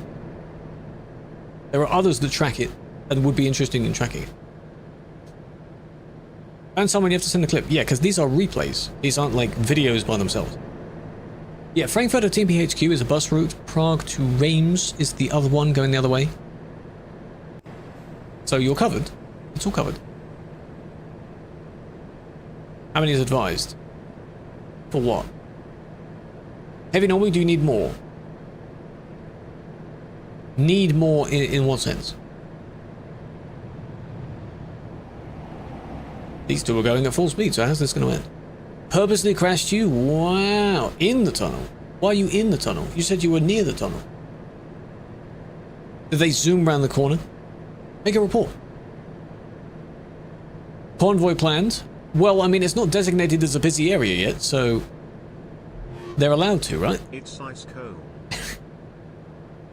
There are others that track it and would be interested in tracking it. And someone you have to send a clip. Yeah, because these are replays. These aren't like videos by themselves. Yeah, Frankfurt to TPHQ is a bus route. Prague to Reims is the other one going the other way. So you're covered. It's all covered. How many is advised? For what? Heavy normal, do you need more? Need more in what sense? These two are going at full speed, so how's this going to end? Purposely crashed you? Wow. In the tunnel? Why are you in the tunnel? You said you were near the tunnel. Did they zoom around the corner? Make a report. Convoy planned? Well, I mean, it's not designated as a busy area yet, so they're allowed to, right? It's ice cold.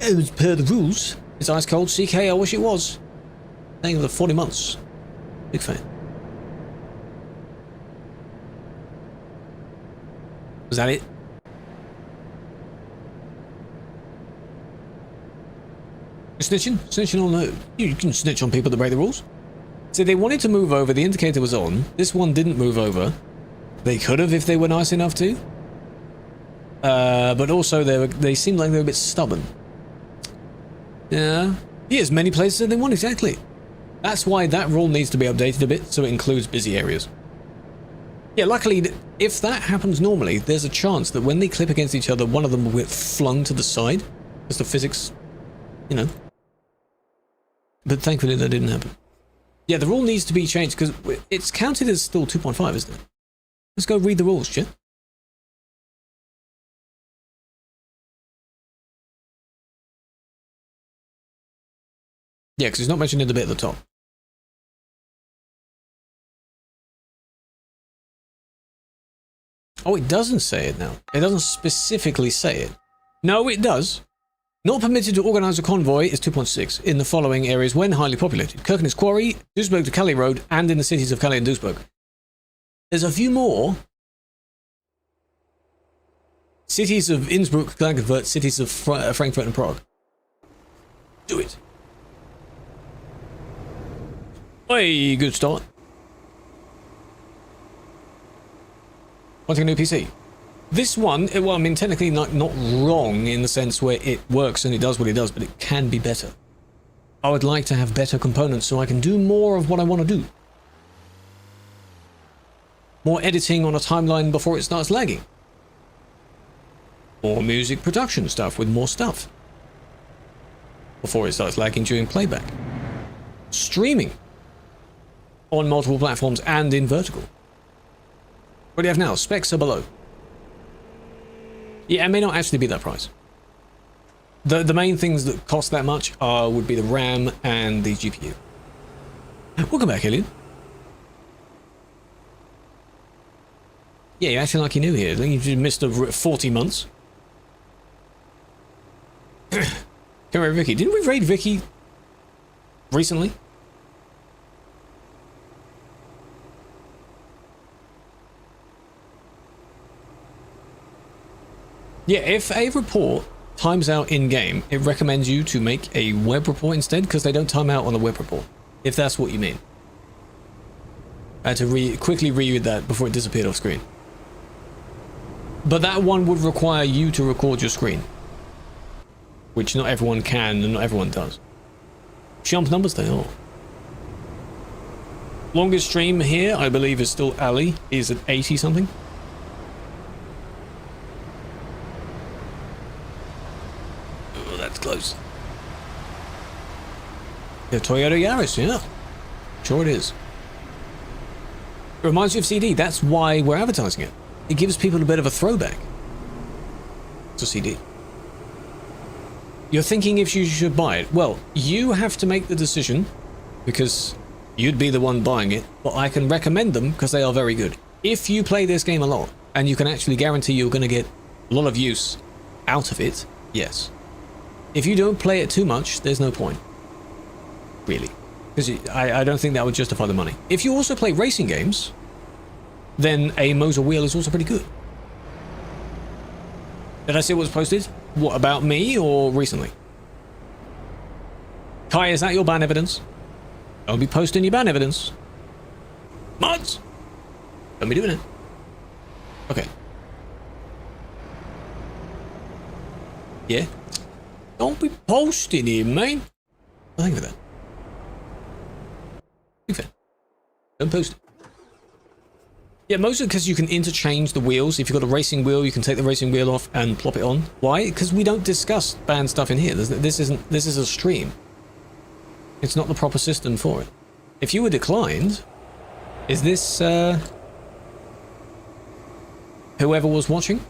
It was per the rules. It's ice cold. CK, I wish it was. Thank you for the 40 months. Big fan. Was that it? Snitching? Snitching on no. You can snitch on people that break the rules. So they wanted to move over, the indicator was on. This one didn't move over. They could have if they were nice enough to. But also they seemed like they were a bit stubborn. Yeah. Yes, many places that they want, exactly. That's why that rule needs to be updated a bit so it includes busy areas. Yeah, luckily, if that happens normally, there's a chance that when they clip against each other, one of them will get flung to the side. Because the physics, you know. But thankfully that didn't happen. Yeah, the rule needs to be changed because it's counted as still 2.5, isn't it? Let's go read the rules, chat. Yeah, because it's not mentioned in the bit at the top. Oh, it doesn't say it now. It doesn't specifically say it. No, it does. Not permitted to organise a convoy is 2.6 in the following areas when highly populated. Kirkenes Quarry, Duisburg to Calais Road, and in the cities of Calais and Duisburg. There's a few more. Cities of Innsbruck, Klagenfurt, cities of Frankfurt and Prague. Do it. Hey, good start. Wanting a new PC? This one, well, I mean, technically not wrong in the sense where it works and it does what it does, but it can be better. I would like to have better components so I can do more of what I want to do. More editing on a timeline before it starts lagging. More music production stuff with more stuff before it starts lagging during playback. Streaming on multiple platforms and in vertical. What do you have now? Specs are below. Yeah, it may not actually be that price. The main things that cost that much would be the RAM and the GPU. Welcome back, Elliot. Yeah, you're acting like you're new here. I think you missed 40 months. Come here, Vicky. Didn't we raid Vicky recently? Yeah, if a report times out in-game, it recommends you to make a web report instead, because they don't time out on the web report, if that's what you mean. I had to quickly reread that before it disappeared off screen. But that one would require you to record your screen, which not everyone can and not everyone does. Jump numbers they are. Longest stream here, I believe, is still Ali, is at 80 something. Oh, that's close. The Toyota Yaris, yeah. Sure it is. It reminds you of CD, that's why we're advertising it. It gives people a bit of a throwback to CD. You're thinking if you should buy it. Well, you have to make the decision because you'd be the one buying it, but I can recommend them because they are very good. If you play this game a lot and you can actually guarantee you're going to get a lot of use out of it, yes. If you don't play it too much, there's no point. Really. Because I don't think that would justify the money. If you also play racing games, then a Moser wheel is also pretty good. Did I see what was posted? What, about me or recently? Kai, is that your ban evidence? Don't be posting your ban evidence. Mods! Don't be doing it. Okay. Yeah. Don't be posting it, man. Well, thank you for that. Big fan. Don't post it. Yeah, mostly because you can interchange the wheels. If you've got a racing wheel, you can take the racing wheel off and plop it on. Why? Because we don't discuss banned stuff in here. This is a stream. It's not the proper system for it. If you were declined, is this whoever was watching?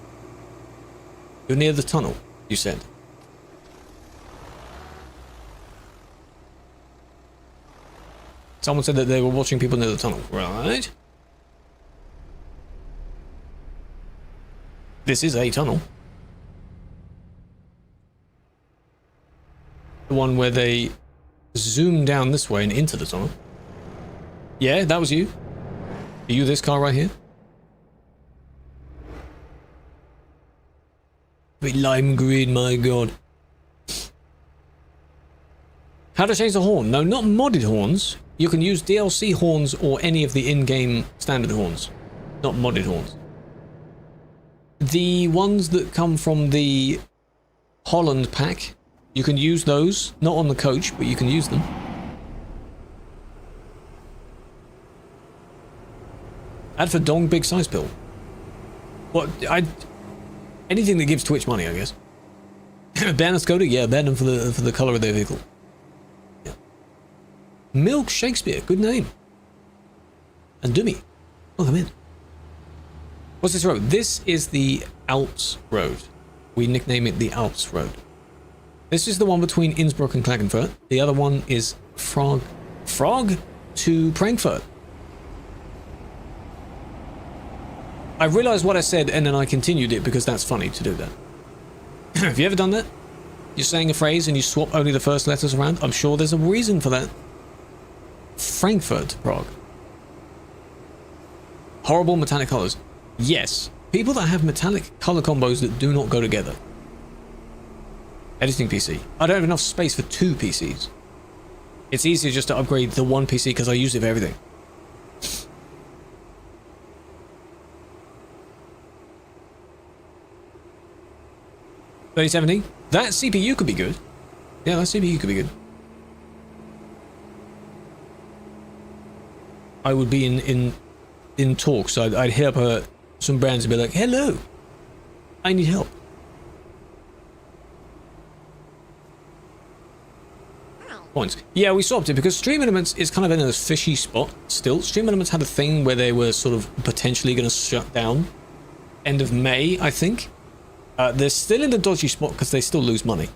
You're near the tunnel, you said. Someone said that they were watching people near the tunnel, right? This is a tunnel. The one where they zoom down this way and into the tunnel. Yeah, that was you. Are you this car right here? Bit lime green, my god. How to change the horn? No, not modded horns. You can use DLC horns or any of the in-game standard horns. Not modded horns. The ones that come from the Holland pack, you can use those. Not on the coach, but you can use them. Add for Dong Big Size Pill. What? Anything that gives Twitch money, I guess. Ban a Skoda? Yeah, ban them for the colour of their vehicle. Yeah. Milk Shakespeare, good name. And Dummy. Welcome in. What's this road? This is the Alps Road. We nickname it the Alps Road. This is the one between Innsbruck and Klagenfurt. The other one is Frog to Frankfurt. I realized what I said and then I continued it because that's funny to do that. Have you ever done that? You're saying a phrase and you swap only the first letters around? I'm sure there's a reason for that. Frankfurt, Prague. Horrible metallic colors. Yes. People that have metallic color combos that do not go together. Editing PC. I don't have enough space for 2 PCs. It's easier just to upgrade the one PC because I use it for everything. $3070. That CPU could be good. Yeah, that CPU could be good. I would be in talks. I'd hit up some brands and be like, hello, I need help. Points. Yeah, we swapped it because Stream Elements is kind of in a fishy spot still. Stream Elements had a thing where they were sort of potentially going to shut down end of May, I think. They're still in a dodgy spot because they still lose money.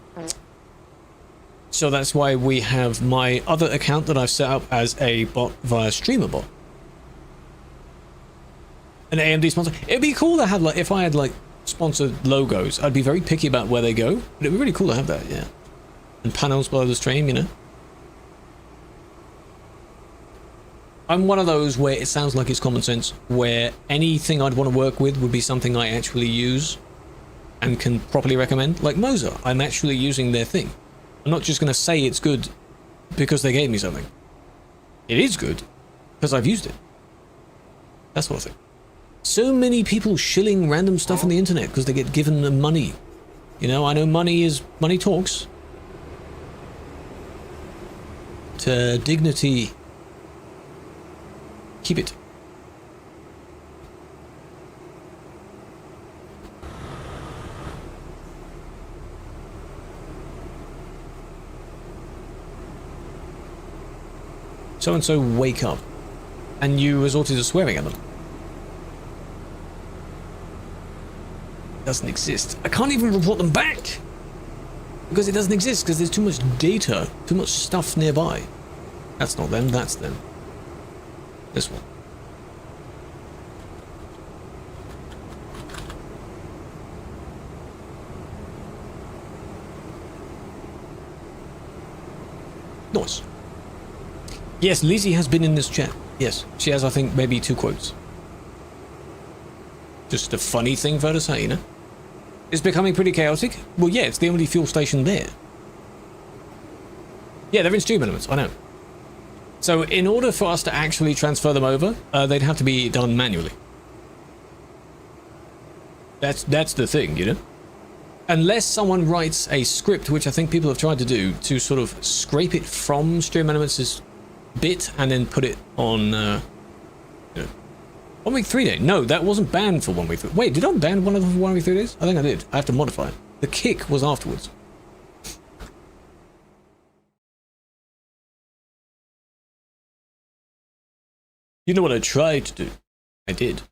So that's why we have my other account that I've set up as a bot via StreamerBot. An AMD sponsor. It'd be cool to have, like, if I had, like, sponsored logos, I'd be very picky about where they go. But it'd be really cool to have that, yeah. And panels below the stream, you know. I'm one of those where it sounds like it's common sense, where anything I'd want to work with would be something I actually use and can properly recommend. Like Moza, I'm actually using their thing. I'm not just going to say it's good because they gave me something. It is good because I've used it. That sort of thing. So many people shilling random stuff on the internet because they get given the money. You know, I know money talks. To dignity, keep it. So-and-so wake up, and you resorted to swearing at them. Doesn't exist. I can't even report them back because it doesn't exist because there's too much data, too much stuff nearby. That's not them, that's them. This one. Nice. Yes, Lizzie has been in this chat. Yes, she has, I think, maybe 2 quotes. Just a funny thing for her to say, you know? It's becoming pretty chaotic. Well, yeah, it's the only fuel station there. Yeah, they're in Stream Elements, I know. So, in order for us to actually transfer them over, they'd have to be done manually. That's the thing, you know? Unless someone writes a script, which I think people have tried to do, to sort of scrape it from Stream Elements' bit and then put it on, you know, 1 week 3 day. No, that wasn't banned for 1 week 3. Wait, did I ban one of them for 1 week 3 days? I think I did. I have to modify it. The kick was afterwards. You know what I tried to do? I did.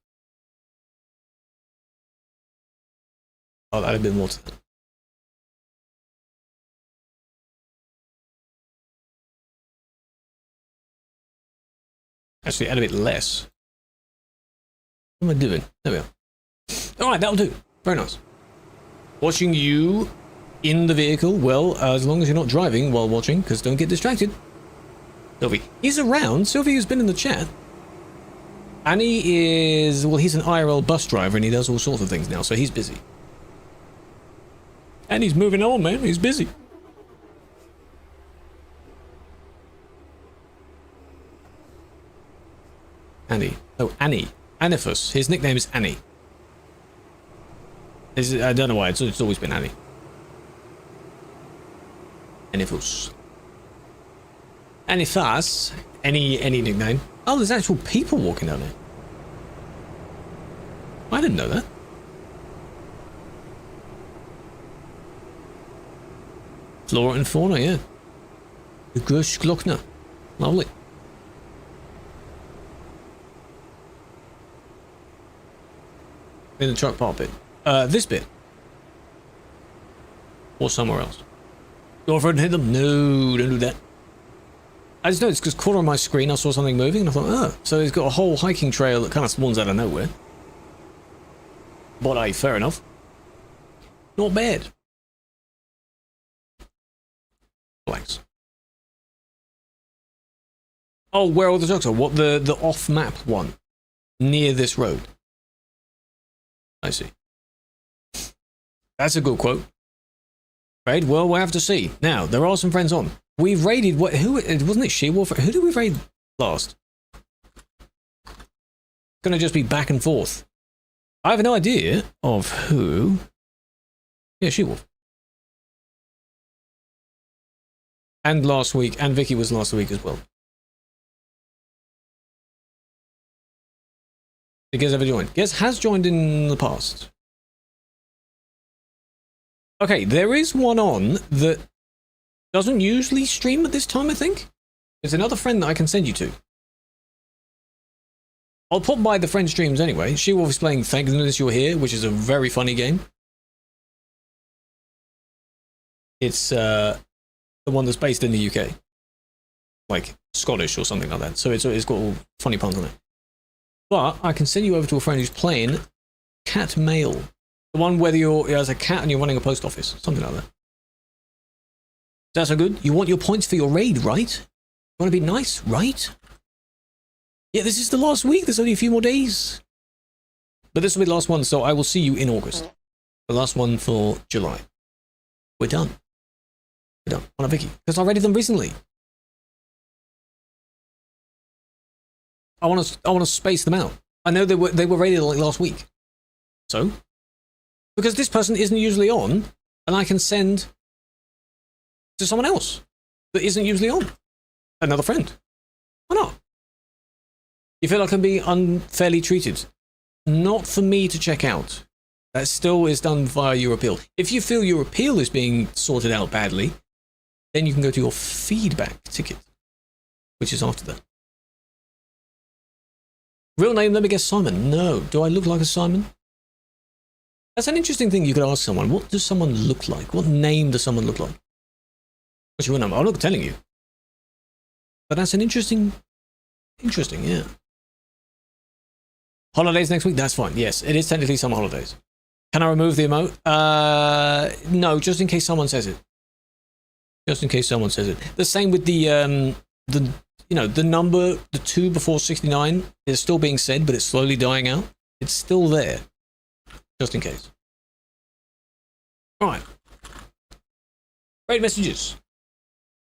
I'll add a bit more to that. Actually, add a bit less. What am I doing? There we are. Alright, that'll do. Very nice. Watching you in the vehicle, well, as long as you're not driving while watching, because don't get distracted. Sylvie. He's around. Sylvie has been in the chat. Annie is, well, he's an IRL bus driver and he does all sorts of things now, so he's busy. And he's moving on, man. He's busy. Annie. Oh, Annie. Anifus. His nickname is Annie. I don't know why. It's always been Annie. Anifus. Anifas. Any nickname. Oh, there's actual people walking down there. I didn't know that. Flora and fauna, yeah. The Gesriagne. Lovely. In the truck part bit. This bit. Or somewhere else. Go over and hit them? No, don't do that. I just noticed because caught on my screen I saw something moving and I thought, oh, so he's got a whole hiking trail that kind of spawns out of nowhere. But fair enough. Not bad. Relax. Oh, where all the trucks are? What, the off-map one? Near this road. I see. That's a good quote. Right, well, we'll have to see. Now, there are some friends on. We've raided, who, wasn't it She-Wolf? Who did we raid last? Gonna just be back and forth. I have no idea of who. Yeah, She-Wolf. And last week, and Vicky was last week as well. Did Gez ever join? Gez has joined in the past. Okay, there is one on that doesn't usually stream at this time, I think. There's another friend that I can send you to. I'll pop by the friend streams anyway. She-Wolf is playing Thank Goodness You're Here, which is a very funny game. It's the one that's based in the UK. Like Scottish or something like that. So it's got all funny puns on it. But I can send you over to a friend who's playing Cat Mail. The one where you're as a cat and you're running a post office. Something like that. That's so good. You want your points for your raid, right? You want to be nice, right? Yeah, this is the last week. There's only a few more days. But this will be the last one, so I will see you in August. The last one for July. We're done. We're done. On a Vicky. Because I raided them recently. I want to space them out. I know they were raided like last week. So? Because this person isn't usually on, and I can send to someone else that isn't usually on. Another friend. Why not? You feel like I'm being unfairly treated? Not for me to check out. That still is done via your appeal. If you feel your appeal is being sorted out badly, then you can go to your feedback ticket, which is after that. Real name, let me guess, Simon. No. Do I look like a Simon? That's an interesting thing you could ask someone. What does someone look like? What name does someone look like? What's your number? I'm not telling you. But that's an interesting, yeah. Holidays next week? That's fine. Yes, it is technically summer holidays. Can I remove the emote? No, just in case someone says it. Just in case someone says it. The same with the number, the 2 before 69 is still being said, but it's slowly dying out. It's still there. Just in case. Alright. Great messages.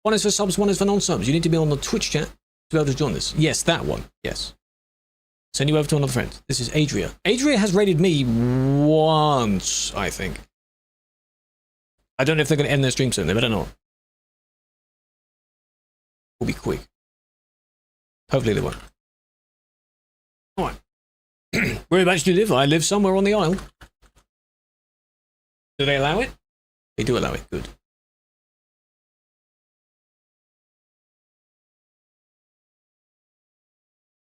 One is for subs, one is for non-subs. You need to be on the Twitch chat to be able to join this. Yes, that one. Yes. Send you over to another friend. This is Adria. Adria has raided me once, I think. I don't know if they're going to end their stream soon. They better not. We'll be quick. Hopefully they won't. Alright. Whereabouts do you live? I live somewhere on the Isle. Do they allow it? They do allow it. Good.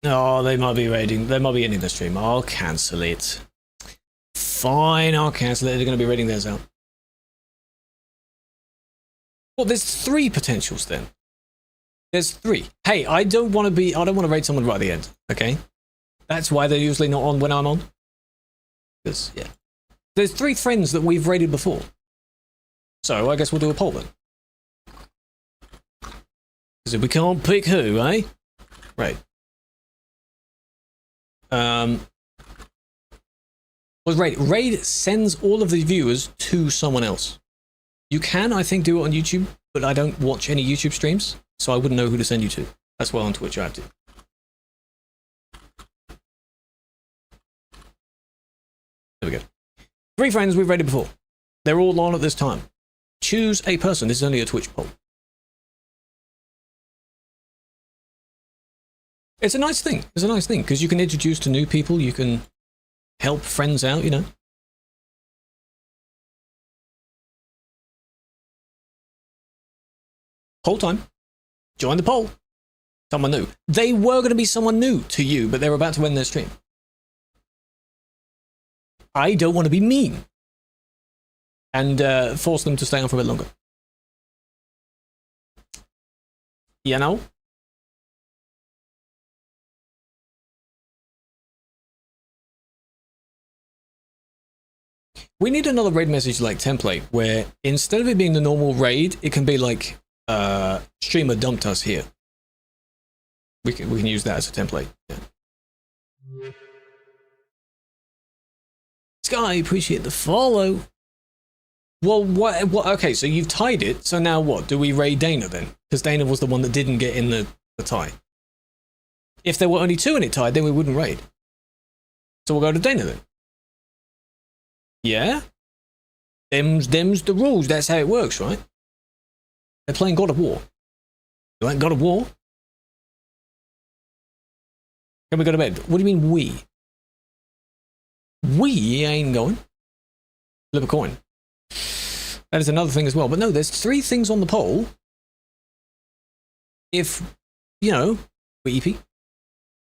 Oh, they might be raiding. They might be ending the stream. I'll cancel it. Fine, I'll cancel it. They're going to be raiding theirs out. Well, there's 3 potentials then. There's 3. Hey, I don't want to raid someone right at the end. Okay? That's why they're usually not on when I'm on. Because, yeah. There's 3 friends that we've raided before. So, I guess we'll do a poll then. Because if we can't pick who, eh? Right. Well, raid sends all of the viewers to someone else. You can, I think, do it on YouTube, but I don't watch any YouTube streams, so I wouldn't know who to send you to. That's why on Twitch I have to. There we go. 3 friends we've raided before. They're all on at this time. Choose a person. This is only a Twitch poll. It's a nice thing. It's a nice thing because you can introduce to new people. You can help friends out, you know. Poll time. Join the poll. Someone new. They were going to be someone new to you, but they're about to end their stream. I don't want to be mean and force them to stay on for a bit longer. You know? We need another raid message like template where instead of it being the normal raid, it can be like streamer dumped us here. We can use that as a template. Yeah. Sky, appreciate the follow. Well, what? Okay, so you've tied it. So now what? Do we raid Dana then? Because Dana was the one that didn't get in the tie. If there were only 2 in it tied, then we wouldn't raid. So we'll go to Dana then. Yeah? Them's the rules. That's how it works, right? They're playing God of War. You like God of War? Can we go to bed? What do you mean we? We ain't going. Flip a coin. That is another thing as well. But no, there's 3 things on the poll. If, you know, we're EP.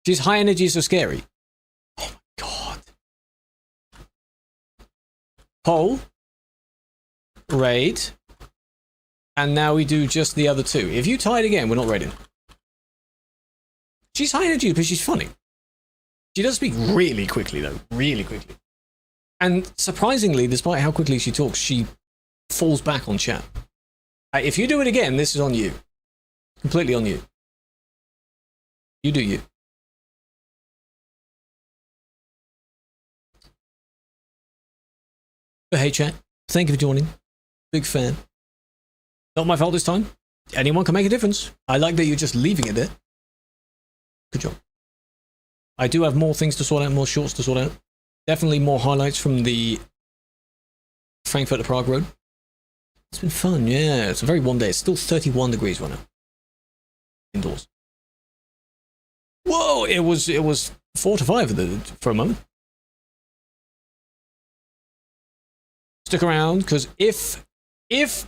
She's high energy, so scary. Oh my god. Poll. Raid. And now we do just the other 2. If you tied again, we're not raiding. She's high energy because she's funny. She does speak really quickly, though. Really quickly. And surprisingly, despite how quickly she talks, she falls back on chat. If you do it again, this is on you. Completely on you. You do you. But hey, chat. Thank you for joining. Big fan. Not my fault this time. Anyone can make a difference. I like that you're just leaving it there. Good job. I do have more things to sort out, more shorts to sort out. Definitely more highlights from the Frankfurt to Prague road. It's been fun, yeah. It's a very warm day. It's still 31 degrees right now. Indoors. Whoa! It was 4 to 5 for a moment. Stick around, because if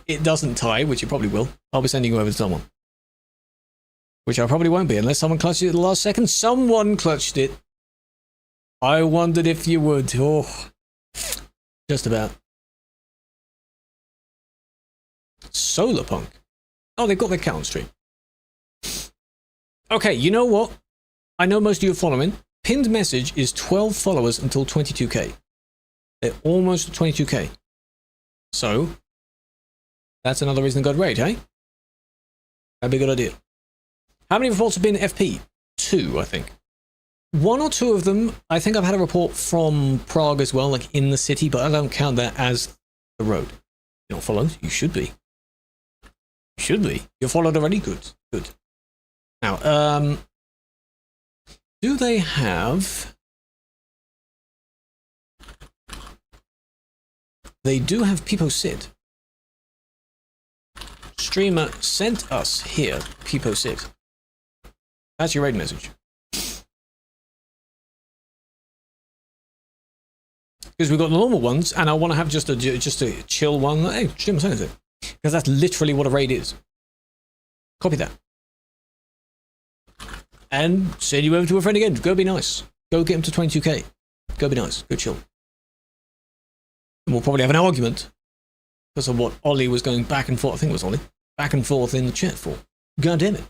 it doesn't tie, which it probably will, I'll be sending you over to someone. Which I probably won't be, unless someone clutched it at the last second. Someone clutched it. I wondered if you would. Oh, just about. Solarpunk. Oh, they've got their cat on stream. Okay, you know what? I know most of you are following. Pinned message is 12 followers until 22k. They're almost at 22k. So, that's another reason to go to raid, hey? That'd be a good idea. How many reports have been FP? 2, I think. 1 or 2 of them, I think I've had a report from Prague as well, like in the city, but I don't count that as the road. You're not followed? You should be. You should be. You're followed already? Good. Good. Now, do they have... They do have Peepo Sid. Streamer sent us here, Peepo Sid. That's your raid message. Because we've got the normal ones, and I want to have just a chill one. Hey, streamer sent it. Because that's literally what a raid is. Copy that. And send you over to a friend again. Go be nice. Go get him to 22k. Go be nice. Go chill. And we'll probably have an argument because of what Ollie was going back and forth. I think it was Ollie. Back and forth in the chat for. God damn it.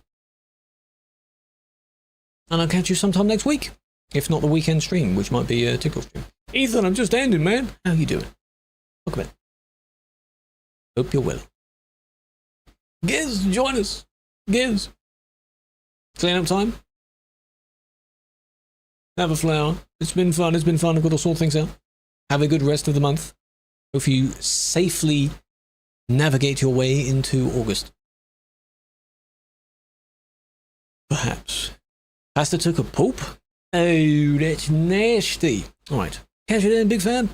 And I'll catch you sometime next week. If not the weekend stream, which might be a TikTok stream. Ethan, I'm just ending, man. How you doing? Look at it. Hope you're well. Giz, join us. Giz. Clean up time. Have a flower. It's been fun. It's been fun. I've got to sort things out. Have a good rest of the month. Hope you safely navigate your way into August. Perhaps. Pastor took a poop? Oh, that's nasty. Alright. Catch you then, big fan.